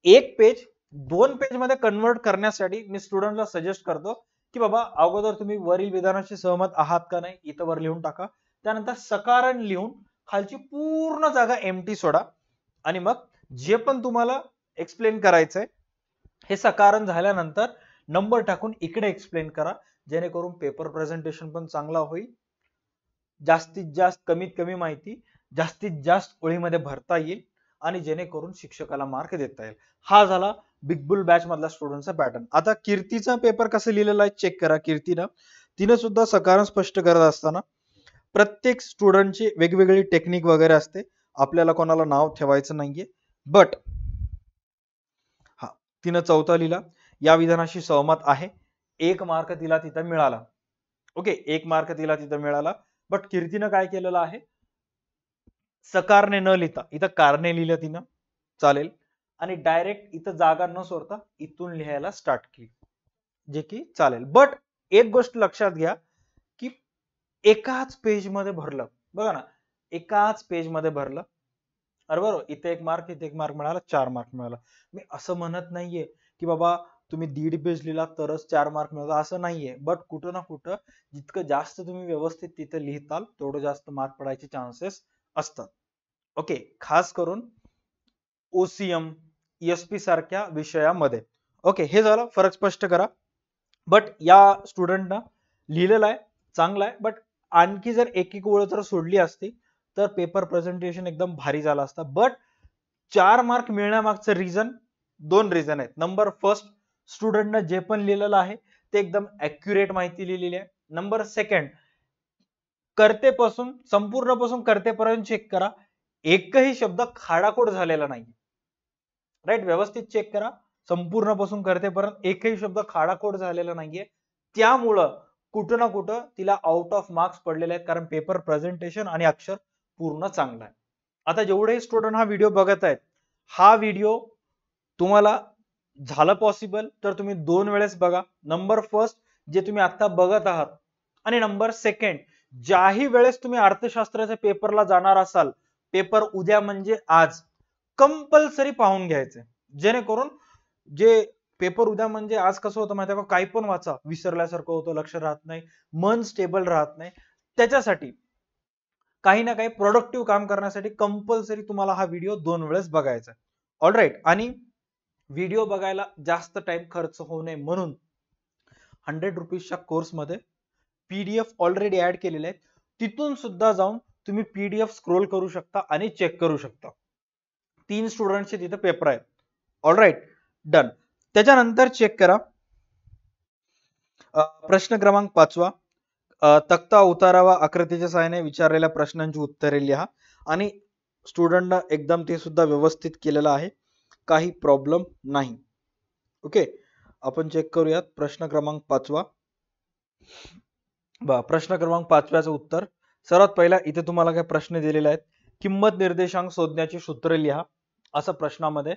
एक पेज 2 पेज मध्ये कन्वर्ट करण्यासाठी मी स्टुडंटला सजेस्ट करतो की बाबा अगोदर तुम्ही वरील विधानाशी सहमत आहात का नाही इथं वर लिहून टाका, त्यानंतर सकारण लिहून खालची पूर्ण जागा एम्प्टी सोडा, आणि मग जे पण तुम्हाला एक्सप्लेन करायचंय हे सकारण झाल्यानंतर नंबर टाकून इकडे एक्सप्लेन करा, जेणेकरून पेपर प्रेझेंटेशन पण चांगला होईल, जास्तीत जास्त कमीत कमी माहिती जास्तीत जास्त ओळीमध्ये भरता येईल, आणि जेणेकरून शिक्षकाला मार्क देता येईल. हा झाला बिग बुल बॅच मधला स्टुडंटचा पॅटर्न. आता कीर्तीचा पेपर कसं लिहिलेला आहे चेक करा. तिनं सुद्धा सकारण स्पष्ट करत असताना प्रत्येक स्टुडंटची वेगवेगळी टेक्निक वगैरे असते, आपल्याला कोणाला नाव ठेवायचं नाहीये. बट हा, तिनं 4था लिहिला, या विधानाशी सहमत आहे, 1 मार्क तिला तिथं मिळाला. ओके, 1 मार्क तिला तिथं मिळाला. बट कीर्तीनं काय केलेलं आहे, सकारने न लिहिता इथं कारणे लिहिलं तिनं, चालेल, आणि डायरेक्ट इथं जागा न सोडता इथून लिहायला स्टार्ट केली, जे की चालेल. बट एक गोष्ट लक्षात घ्या की एकाच पेज मध्ये भरलं, बघा ना, एकाच पेज मध्ये भरलं, अरे बरोबर, इथे 1 मार्क इथे 1 मार्क मिळाला, 4 मार्क मिळाला. मी असं म्हणत नाहीये की बाबा तुम्ही 1.5 पेज लिहिला तरच 4 मार्क मिळतात, असं नाहीये. बट कुठं ना कुठं जितकं जास्त तुम्ही व्यवस्थित तिथे लिहिताल तेवढं जास्त मार्क पडायचे चान्सेस असतात. ओके, खास करून ओसीएम, ESP सारख्या विषयामध्ये. ओके, हे झालं, फरक स्पष्ट करा. बट या स्टुडंटना लिहिलेलं आहे, चांगलं आहे, बट आणखी जर एक ओळ जर सोडली असती तर पेपर प्रेझेंटेशन एकदम भारी झाला असता. बट 4 मार्क मिळण्यामागचं रिझन, 2 रिझन आहेत. नंबर फर्स्ट, स्टुडंटनं जे पण लिहिलेलं आहे ते एकदम ऍक्युरेट माहिती लिहिलेली आहे. नंबर सेकंड, कर्तेपासून संपूर्णपासून कर्तेपर्यंत चेक करा, एकही शब्द खाडाखोड झालेला नाही. राईट, व्यवस्थित चेक करा, संपूर्णपासून कर्तेपर्यंत एकही शब्द खाडाखोड झालेला नाहीये. त्यामुळं कुठं ना कुठं तिला आउट ऑफ मार्क्स पडलेले आहेत, कारण पेपर प्रेझेंटेशन आणि अक्षर पूर्ण चांगला आहे. आता जेवढे स्टुडंट हा व्हिडिओ बघत आहेत, हा व्हिडिओ तुम्हाला झालं पॉसिबल तर तुम्ही 2 वेळेस बघा. नंबर फर्स्ट, जे तुम्ही आता बघत आहात, आणि नंबर सेकंड, ज्याही वेळेस तुम्ही अर्थशास्त्राच्या पेपरला जाणार असाल, पेपर उद्या म्हणजे आज कंपल्सरी पाहून घ्यायचे, जेणेकरून जे पेपर उद्या म्हणजे आज कसं होतं माहिती आहे का, काही पण वाचा विसरल्यासारखं होतं, लक्ष राहत नाही, मन स्टेबल राहत नाही. त्याच्यासाठी काही ना काही प्रोडक्टिव्ह काम करण्यासाठी कंपल्सरी तुम्हाला हा व्हिडिओ 2 वेळेस बघायचा. ऑलराईट, आणि व्हिडिओ बघायला जास्त टाइम खर्च होऊ नये म्हणून 100 रुपीजच्या कोर्समध्ये PDF ऑलरेडी ऍड केलेले आहेत, तिथून सुद्धा जाऊन तुम्ही PDF स्क्रोल करू शकता आणि चेक करू शकता. 3 स्टुडंटचे तिथे पेपर आहेत. All right, done. त्याच्यानंतर चेक करा प्रश्न क्रमांक 5वा, तक्ता उतारावा आकृतीच्या सहाय्याने विचारलेल्या प्रश्नांची उत्तरे लिहा, आणि स्टुडंटनं एकदम ते सुद्धा व्यवस्थित केलेलं आहे, काही प्रॉब्लेम नाही. ओके, आपण चेक करूयात प्रश्न क्रमांक 5वा. प्रश्न क्रमांक 5व्याचं उत्तर. सर्वात पहिला इथे तुम्हाला काय प्रश्न दिलेले आहेत. किंमत निर्देशांक शोधण्याची सूत्र लिहा असं प्रश्नामध्ये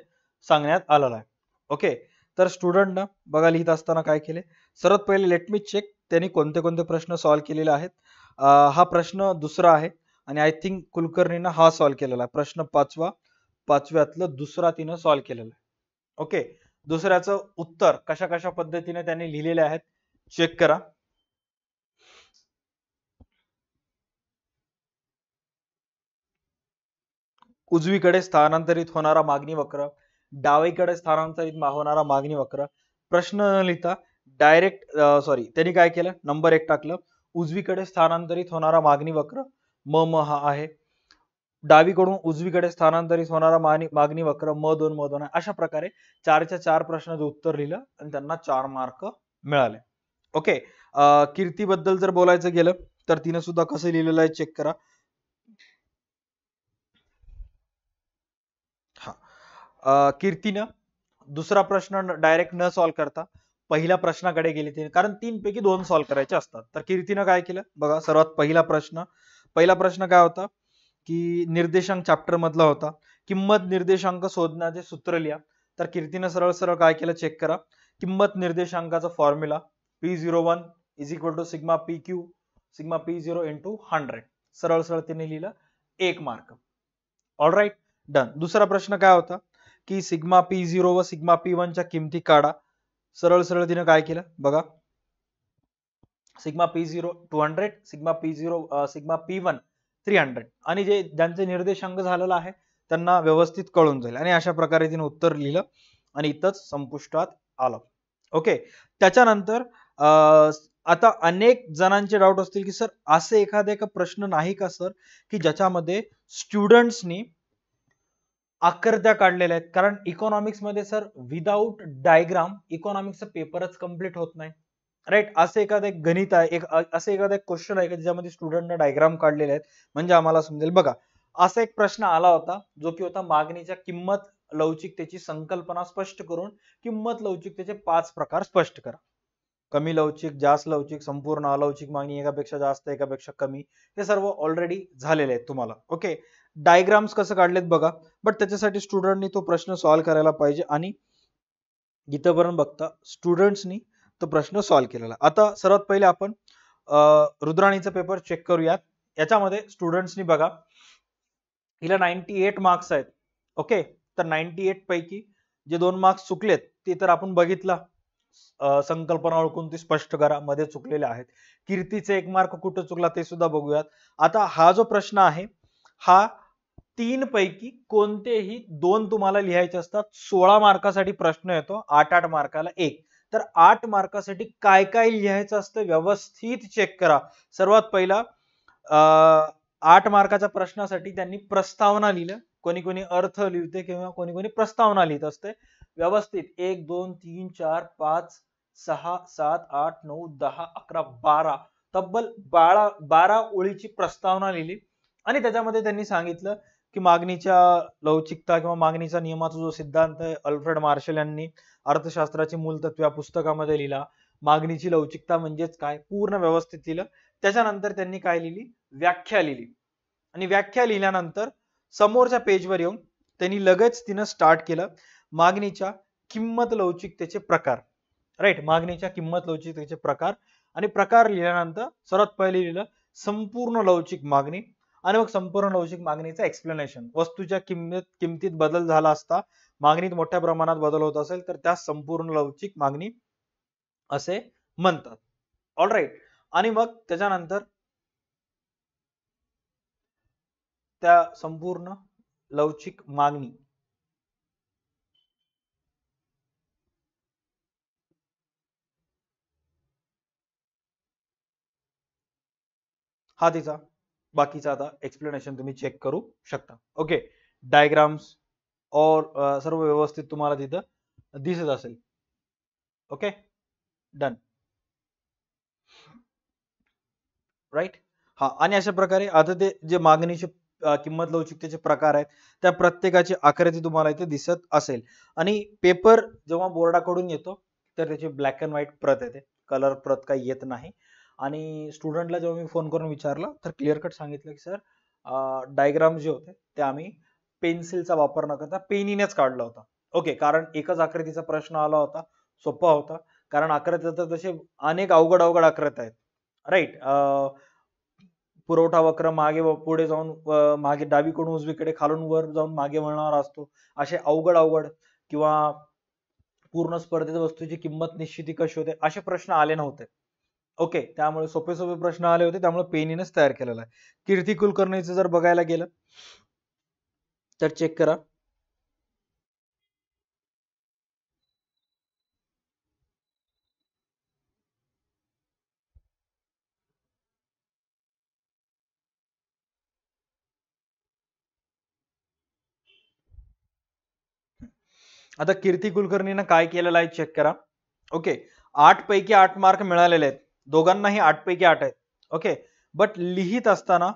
सांगण्यात आलेलं आहे. ओके, तर स्टुडंटनं बघा लिहित असताना काय केले. सर्वात पहिले लेट मी चेक त्यांनी कोणते कोणते प्रश्न सॉल्व्ह केलेले आहेत. हा प्रश्न दुसरा आहे आणि आय थिंक कुलकर्णीनं हा सॉल्व्ह केलेला आहे. प्रश्न 5वा, 5व्यातलं दुसरा तिनं सॉल्व्ह केलेला आहे. ओके, दुसऱ्याचं उत्तर कशा कशा पद्धतीने त्यांनी लिहिलेले आहेत चेक करा. उजवीकडे स्थानांतरित होणारा मागणी वक्र, डावीकडे स्थानांतरित होणारा मागणी वक्र. प्रश्न न लिहिता डायरेक्ट त्यांनी काय केलं, नंबर 1 टाकलं. उजवीकडे स्थानांतरित होणारा मागणी वक्र म हा आहे. डावीकडून उजवीकडे स्थानांतरित होणारा मागणी वक्र म2 म2 आहे. अशा प्रकारे 4च्या 4 प्रश्नाचं उत्तर लिहिलं आणि त्यांना 4 मार्क मिळाले. ओके, कीर्तीबद्दल जर बोलायचं गेलं तर तिने सुद्धा कसं लिहिलेलं आहे चेक करा. कीर्तीनं दुसरा प्रश्न डायरेक्ट न सॉल्व्ह करता पहिल्या प्रश्नाकडे गेली तिने, कारण 3 पैकी 2 सॉल्व्ह करायचे असतात. तर कीर्तीनं काय केलं बघा. सर्वात पहिला प्रश्न काय होता की निर्देशांक चॅप्टर मधला होता. किंमत निर्देशांक शोधण्याचे सूत्र लिहा. तर कीर्तीनं सरळ सरळ काय केलं चेक करा. किंमत निर्देशांकाचा formula P01 is equal to sigma PQ sigma P0 into 100. सरळ सरळ तिने लिहिलं, 1 मार्क. All right, done. दुसरा प्रश्न काय होता की सिग्मा P0 व सिग्मा P1 च्या किमती काढा. सरळ सरळ तिने काय केलं बघा. Sigma P0 200, sigma P0 sigma P1 300 आणि ज्यांचे निर्देशांक झालेला आहे त्यांना व्यवस्थित कळून जाईल. आणि अशा प्रकारे तिने उत्तर लिहिलं आणि इथंच संपुष्टात आलं. ओके, त्याच्यानंतर आता अनेक जणांचे डाऊट असतील की सर असे एखादे का प्रश्न नाही का सर की ज्याच्यामध्ये स्टुडंट्सनी आकृत्या काढलेल्या आहेत. कारण इकॉनॉमिक्स मध्ये सर विदाउट डायग्राम इकॉनॉमिक्सचा पेपरच कम्प्लीट होत नाही. राईट, असं एखादं गणित आहे, असं एखादा क्वेश्चन आहे ज्यामध्ये स्टुडंटने डायग्राम काढलेले आहेत म्हणजे आम्हाला समजेल. बघा, असा एक प्रश्न आला होता जो की होता मागणीच्या किंमत लवचिकतेची संकल्पना स्पष्ट करून किंमत लवचिकतेचे 5 प्रकार स्पष्ट करा. कमी लवचिक, जास्त लवचिक, संपूर्ण अलवचिक मागणी, एकापेक्षा जास्त एकापेक्षा कमी, हे सर्व ऑलरेडी झालेले आहेत तुम्हाला. ओके, डायग्राम्स कसं काढलेत बघा. बट त्याच्यासाठी स्टुडंटनी तो प्रश्न सॉल्व्ह करायला पाहिजे आणि इथंपर्यंत बघता स्टुडंट्सनी तो प्रश्न सॉल्व्ह केलेला. आता सर्वात पहिले आपण रुद्राणीचा पेपर चेक करूयात. याच्यामध्ये स्टुडंट्सनी बघा, हिला 98 मार्क्स आहेत. ओके, तर 98 पैकी जे 2 मार्क्स चुकलेत ते तर आपण बघितलं, संकल्पना ओळखून ती स्पष्ट करा मध्ये चुकलेले आहेत. कीर्तीचे 1 मार्क कुठं चुकला ते सुद्धा बघूयात. आता हा जो प्रश्न आहे हा 3 पैकी कोणतेही 2 तुम्हाला लिहायचे असतात. 16 मार्कासाठी प्रश्न येतो, 8 मार्काला 1. तर 8 मार्कासाठी काय काय लिहायचं असतं व्यवस्थित चेक करा. सर्वात पहिला 8 मार्काच्या प्रश्नासाठी त्यांनी प्रस्तावना लिहिलं. कोणी कोणी अर्थ लिहिते किंवा कोणी कोणी प्रस्तावना लिहित असते. व्यवस्थित 1 2 3 4 5 6 7 8 9 10 11 12 तब्बल 12 ओळीची प्रस्तावना लिहिली आणि त्याच्यामध्ये त्यांनी सांगितलं की मागणीच्या लवचिकता किंवा मागणीचा नियमाचा जो सिद्धांत आहे अल्फ्रेड मार्शल यांनी अर्थशास्त्राची मूलतत्व या पुस्तकामध्ये लिहिला. मागणीची लवचिकता म्हणजेच काय पूर्ण व्यवस्थित लिहिलं. त्याच्यानंतर त्यांनी काय लिहिली, व्याख्या लिहिली आणि व्याख्या लिहिल्यानंतर समोरच्या पेजवर येऊन त्यांनी लगेच तिनं स्टार्ट केलं मागणीच्या किंमत लवचिकतेचे प्रकार. राईट, मागणीच्या किंमत लवचिकतेचे प्रकार आणि प्रकार लिहिल्यानंतर सर्वात पहिले लिहिलं संपूर्ण लवचिक मागणी आणि मग संपूर्ण लवचिक मागणीचं एक्सप्लेनेशन. वस्तूच्या किमतीत बदल झाला असता मागणीत मोठ्या प्रमाणात बदल होत असेल तर त्या संपूर्ण लवचिक मागणी असे म्हणतात. ऑल राईट, आणि मग त्याच्यानंतर त्या संपूर्ण लवचिक मागणी हा तिचा बाकीचा आता एक्सप्लेनेशन तुम्ही चेक करू शकता. ओके, डायग्राम्स और सर्व व्यवस्थित तुम्हाला तिथं दिसत असेल. Okay, done. राईट, हा आणि अशा प्रकारे आता ते जे मागणीचे किंमत लवचिकतेचे प्रकार आहेत त्या प्रत्येकाची आकृती तुम्हाला इथे दिसत असेल. आणि पेपर जेव्हा बोर्डाकडून येतो तर त्याची ब्लॅक अँड व्हाईट प्रत येते, कलर प्रत काही येत नाही. आणि स्टुडंटला जेव्हा मी फोन करून विचारलं तर क्लिअर कट सांगितलं की सर डायग्राम जे होते ते आम्ही पेन्सिलचा वापर न करता पेनीनेच काढला होता. ओके, कारण एकच आकृतीचा प्रश्न आला होता, सोपा होता. कारण आकृत्या तर तसे अनेक अवघड अवघड आकृत्या आहेत, राईट. पुरवठा वक्र मागे व पुढे जाऊन मागे डावीकडून उजवीकडे खालून वर जाऊन मागे वळणारा असतो, असे अवघड अवघड. किंवा पूर्ण स्पर्धेत वस्तूची किंमत निश्चिती कशी होते असे प्रश्न आले नव्हते. ओके, त्यामुळे सोपे सोपे प्रश्न आले होते, त्यामुळे पेनीनेच तयार केलेला आहे. कीर्ती कुलकर्णीचं जर बघायला गेलं तर चेक करा. आता कीर्ती कुलकर्णीनं काय केलेलं आहे चेक करा. ओके, 8 पैकी 8 मार्क मिळालेले आहेत, दोघांनाही 8 पैकी 8 आहेत. ओके, बट लिहित असताना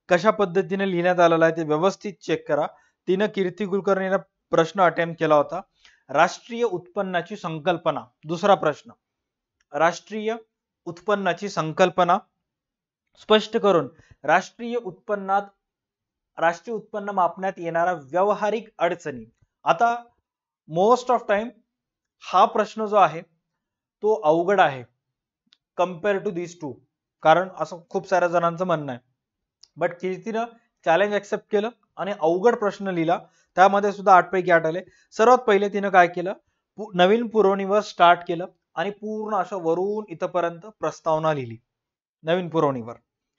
कशा पद्धतीने लिहिण्यात आलेला आहे ते व्यवस्थित चेक करा. तिनं कीर्ती कुलकर्णीनं प्रश्न अटेम्प्ट केला होता, राष्ट्रीय उत्पन्नाची संकल्पना. दुसरा प्रश्न, राष्ट्रीय उत्पन्नाची संकल्पना स्पष्ट करून राष्ट्रीय उत्पन्न मापण्यात येणाऱ्या व्यावहारिक अडचणी. आता मोस्ट ऑफ टाइम हा प्रश्न जो आहे तो अवघड आहे कम्पेअर टू दिस टू, कारण असं खूप साऱ्या जणांचं म्हणणं आहे. बट कीर्तीनं चॅलेंज एक्सेप्ट केलं आणि अवघड प्रश्न लिहिला, त्यामध्ये सुद्धा 8 पैकी 8 आले. सर्वात पहिले तिनं काय केलं, नवीन पुरवणीवर स्टार्ट केलं आणि पूर्ण असं वरून इथपर्यंत प्रस्तावना लिहिली नवीन पुरवणीवर.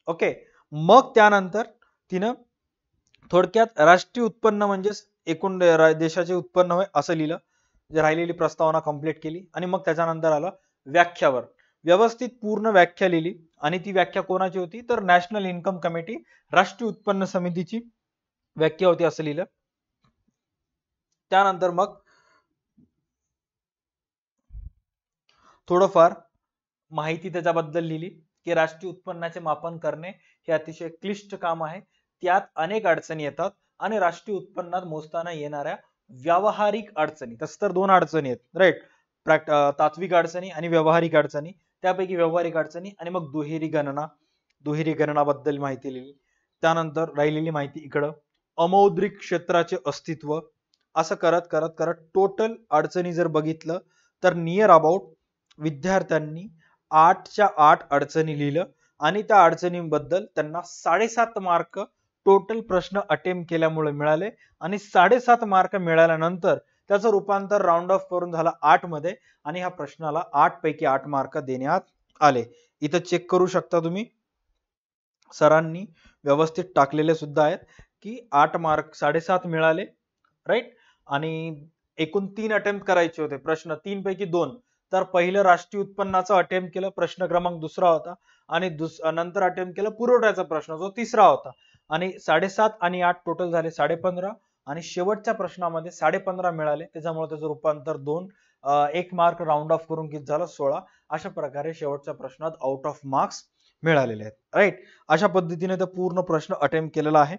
ओके, मग त्यानंतर तिनं थोडक्यात राष्ट्रीय उत्पन्न म्हणजे एकूण देशाचे उत्पन्न होय असं लिहिलं, जे राहिलेली प्रस्तावना कंप्लीट केली. आणि मग त्याच्यानंतर आलं व्याख्यावर, व्यवस्थित पूर्ण व्याख्या लिहिली. आणि ती व्याख्या कोणाची होती तर नॅशनल इन्कम कमिटी, राष्ट्रीय उत्पन्न समितीची व्याख्या होती असं लिहिलं. त्यानंतर मग थोडंफार माहिती त्याच्याबद्दल लिहिली की राष्ट्रीय उत्पन्नाचे मापन करणे हे अतिशय क्लिष्ट काम आहे, त्यात अनेक अडचणी येतात आणि राष्ट्रीय उत्पन्नात मोजताना येणाऱ्या व्यावहारिक अडचणी, तस तर 2 अडचणी आहेत, राईट. तात्विक अडचणी आणि व्यावहारिक अडचणी. त्यापैकी व्यावहारिक अडचणी आणि मग दुहेरी गणनाबद्दल माहिती लिहिली. त्यानंतर राहिलेली माहिती इकडं अमौद्रिक क्षेत्राचे अस्तित्व, असं करत करत करत टोटल अडचणी जर बघितलं तर नियर अबाउट विद्यार्थ्यांनी 8च्या 8 अडचणी लिहिलं आणि त्या अडचणींबद्दल त्यांना 7.5 मार्क टोटल प्रश्न अटेम्प्ट केल्यामुळे मिळाले. आणि 7.5 मार्क मिळाल्यानंतर त्याचं रूपांतर राऊंड ऑफ करून झालं 8 मध्ये आणि ह्या प्रश्नाला 8 पैकी 8 मार्क देण्यात आले. इथं चेक करू शकता तुम्ही, सरांनी व्यवस्थित टाकलेले सुद्धा आहेत की 8 मार्क 7.5 मिळाले, राईट. आणि एकूण 3 अटेम्प्ट करायचे होते प्रश्न, 3 पैकी 2. तर पहिलं राष्ट्रीय उत्पन्नाचा अटेम्प्ट केलं, प्रश्न क्रमांक दुसरा होता. आणि नंतर अटेम्प्ट केलं पुरवठ्याचा प्रश्न, जो तिसरा होता. आणि 7.5 आणि 8 टोटल झाले 15.5. आणि शेवटच्या प्रश्नामध्ये 15.5 मिळाले, त्याच्यामुळे त्याचं रूपांतर 2, 1 मार्क राऊंड ऑफ करून किती झालं 16. अशा प्रकारे शेवटच्या प्रश्नात आउट ऑफ मार्क्स मिळालेले आहेत, राईट. अशा पद्धतीने तो पूर्ण प्रश्न अटेम्प्ट केलेला आहे.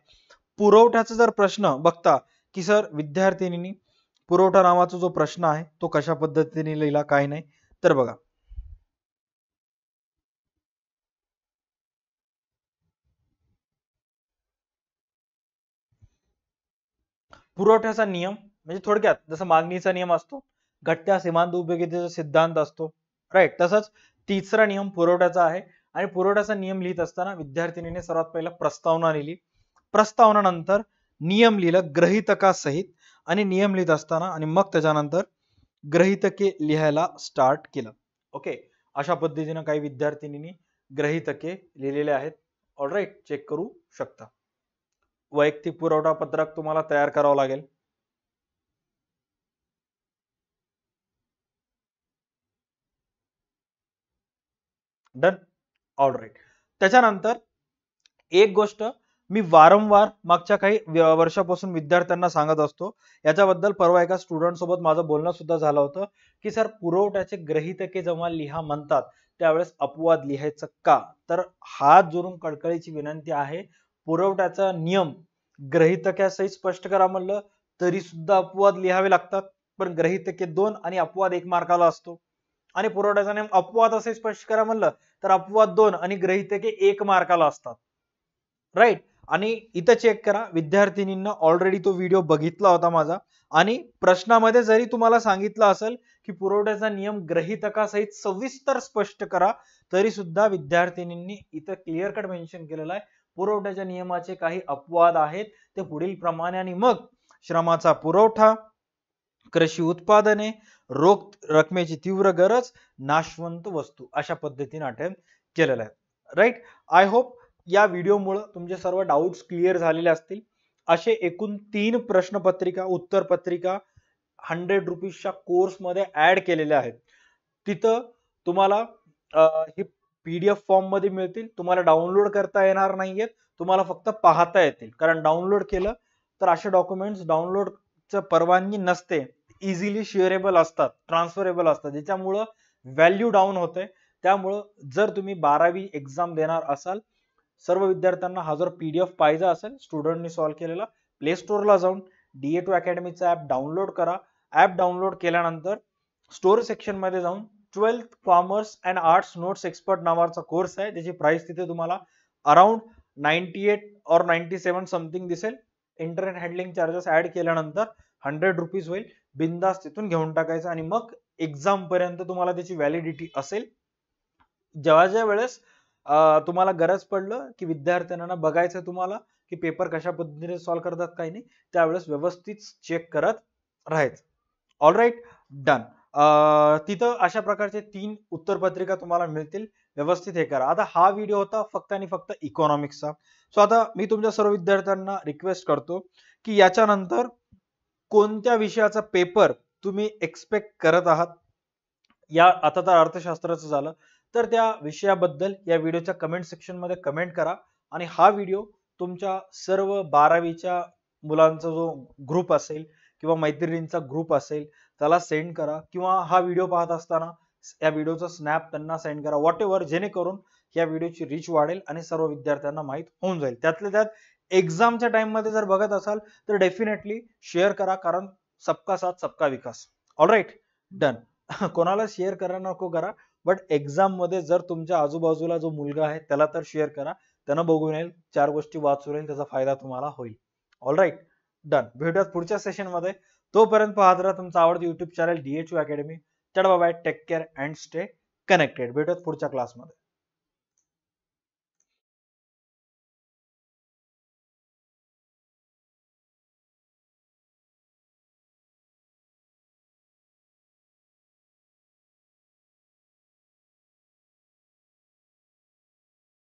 पुरवठ्याचा जर प्रश्न बघता की सर विद्यार्थिनींनी पुरवठा नावाचा जो प्रश्न आहे तो कशा पद्धतीने लिहिला काय नाही, तर बघा. पुरवठ्याचा नियम म्हणजे थोडक्यात जसं मागणीचा नियम असतो, घटत्या सीमांत उपयोगितेचा सिद्धांत असतो, राईट. तसंच तिसरा नियम पुरवठ्याचा आहे. आणि पुरवठ्याचा नियम लिहित असताना विद्यार्थिनीने सर्वात पहिला प्रस्तावना लिहिली, प्रस्तावनानंतर नियम लिहिलं ग्रहितकासहित. आणि नियम लिहित असताना आणि मग त्याच्यानंतर ग्रहितके लिहायला स्टार्ट केलं. ओके, अशा पद्धतीने काही विद्यार्थिनींनी ग्रहितके लिहिलेले आहेत. ऑलराईट, चेक करू शकता. वैयक्तिक पुरवठा पत्रक तुम्हाला तयार करावं लागेल. Done, all right. त्याच्यानंतर एक गोष्ट मी वारंवार मागच्या काही वर्षापासून विद्यार्थ्यांना सांगत असतो, याच्याबद्दल परवा एका स्टुडंट सोबत माझं बोलणं सुद्धा झालं होतं की सर पुरवठ्याचे ग्रहितके जेव्हा लिहा म्हणतात त्यावेळेस अपवाद लिहायचं का, तर हात जोडून कळकळीची विनंती आहे, पुरवठ्याचा नियम ग्रहितकासहित स्पष्ट करा म्हणलं तरी सुद्धा अपवाद लिहावे लागतात, पण ग्रहितके 2 आणि अपवाद 1 मार्काला असतो. आणि पुरवठ्याचा नियम अपवाद असे स्पष्ट करा म्हणलं तर अपवाद 2 आणि ग्रहितके 1 मार्काला असतात. राईट. आणि इथं चेक करा, विद्यार्थिनींना ऑलरेडी तो व्हिडिओ बघितला होता माझा, आणि प्रश्नामध्ये जरी तुम्हाला सांगितलं असेल की पुरवठ्याचा नियम ग्रहितकासहित सविस्तर स्पष्ट करा, तरी सुद्धा विद्यार्थिनींनी इथं क्लिअर कट मेन्शन केलेला आहे पुरवठ्याच्या नियमाचे काही अपवाद आहेत ते पुढील प्रमाणे, आणि मग श्रमाचा पुरवठा, कृषी उत्पादने, रोख रकमेची तीव्र गरज, नाशवंत वस्तू, अशा पद्धतीने अटेम्प्ट केलेला आहे. राईट. आय होप या व्हिडिओमुळे तुमचे सर्व डाउट्स क्लिअर झालेले असतील. असे एकूण 3 प्रश्नपत्रिका उत्तरपत्रिका 100 रुपीजच्या कोर्समध्ये ऍड केलेल्या आहेत. तिथं तुम्हाला ही PDF फॉर्म मध्ये मिळतील. तुम्हाला डाउनलोड करता येणार नाहीयेत, तुम्हाला फक्त पाहता येतील, कारण डाउनलोड केलं तर असे डॉक्युमेंट्स डाउनलोडचं परवानगी नसते, इझिली शेअरेबल असतात, ट्रान्सफरेबल असतात, ज्याच्यामुळं व्हॅल्यू डाऊन होते. त्यामुळं जर तुम्ही 12वी एक्झाम देणार असाल, सर्व विद्यार्थ्यांना हा जर PDF पाहिजे असेल स्टुडंटनी सॉल्व्ह केलेला, प्ले स्टोअरला जाऊन DA2 अकॅडमीचा ऍप डाउनलोड करा. ऍप डाउनलोड केल्यानंतर स्टोर सेक्शन मध्ये जाऊन 12th commerce and arts notes expert नावाचा कोर्स आहे, त्याची प्राइस तिथे तुम्हाला अराउंड 98 और 97 समथिंग दिसेल. इंटरनेट हँडलिंग चार्जेस ऍड केल्यानंतर 100 रुपीज होईल. बिंदास तिथून घेऊन टाकायचं आणि मग एक्झाम पर्यंत तुम्हाला त्याची व्हॅलिडिटी असेल. ज्या वेळेस तुम्हाला गरज पडलं की विद्यार्थ्यांना बघायचं तुम्हाला की पेपर कशा पद्धतीने सॉल्व्ह करतात काही नाही, त्यावेळेस व्यवस्थित चेक करत राहायचं. All right, done. तिथं अशा प्रकारचे 3 उत्तरपत्रिका तुम्हाला मिळतील, व्यवस्थित हे करा. आता हा व्हिडिओ होता फक्त आणि फक्त इकॉनॉमिक्सचा. सो आता मी तुमच्या सर्व विद्यार्थ्यांना रिक्वेस्ट करतो की याच्यानंतर कोणत्या विषयाचा पेपर तुम्ही एक्सपेक्ट करत आहात. या आता तर अर्थशास्त्राचं झालं, तर त्या विषयाबद्दल या व्हिडिओच्या कमेंट सेक्शन मध्ये कमेंट करा. आणि हा व्हिडिओ तुमच्या सर्व 12वीच्या मुलांचा जो ग्रुप असेल किंवा मैत्रिणींचा ग्रुप असेल त्याला सेंड करा, किंवा हा व्हिडिओ पाहत असताना या व्हिडिओचा स्नॅप त्यांना सेंड करा, व्हॉट एव्हर, जेणेकरून या व्हिडिओची रीच वाढेल आणि सर्व विद्यार्थ्यांना माहित होऊन जाईल. त्यातल्या त्यात एक्झामच्या टाइम मध्ये जर बघत असाल तर डेफिनेटली शेअर करा, कारण सबका साथ सबका विकास. All right, done. कोणाला शेअर करा नको करा, बट एक्झाम मध्ये जर तुमच्या आजूबाजूला जो मुलगा आहे त्याला तर शेअर करा, त्यानं बघून येईल, 4 गोष्टी वाचून येईल, त्याचा फायदा तुम्हाला होईल. All right, done. भेटूयात पुढच्या सेशन मध्ये. तोपर्यंत पाहत राहा तुमचं आवडतं युट्यूब चॅनल DA2 अकॅडमी. चढ bye, take care and stay connected. भेटूयात पुढच्या क्लासमध्ये.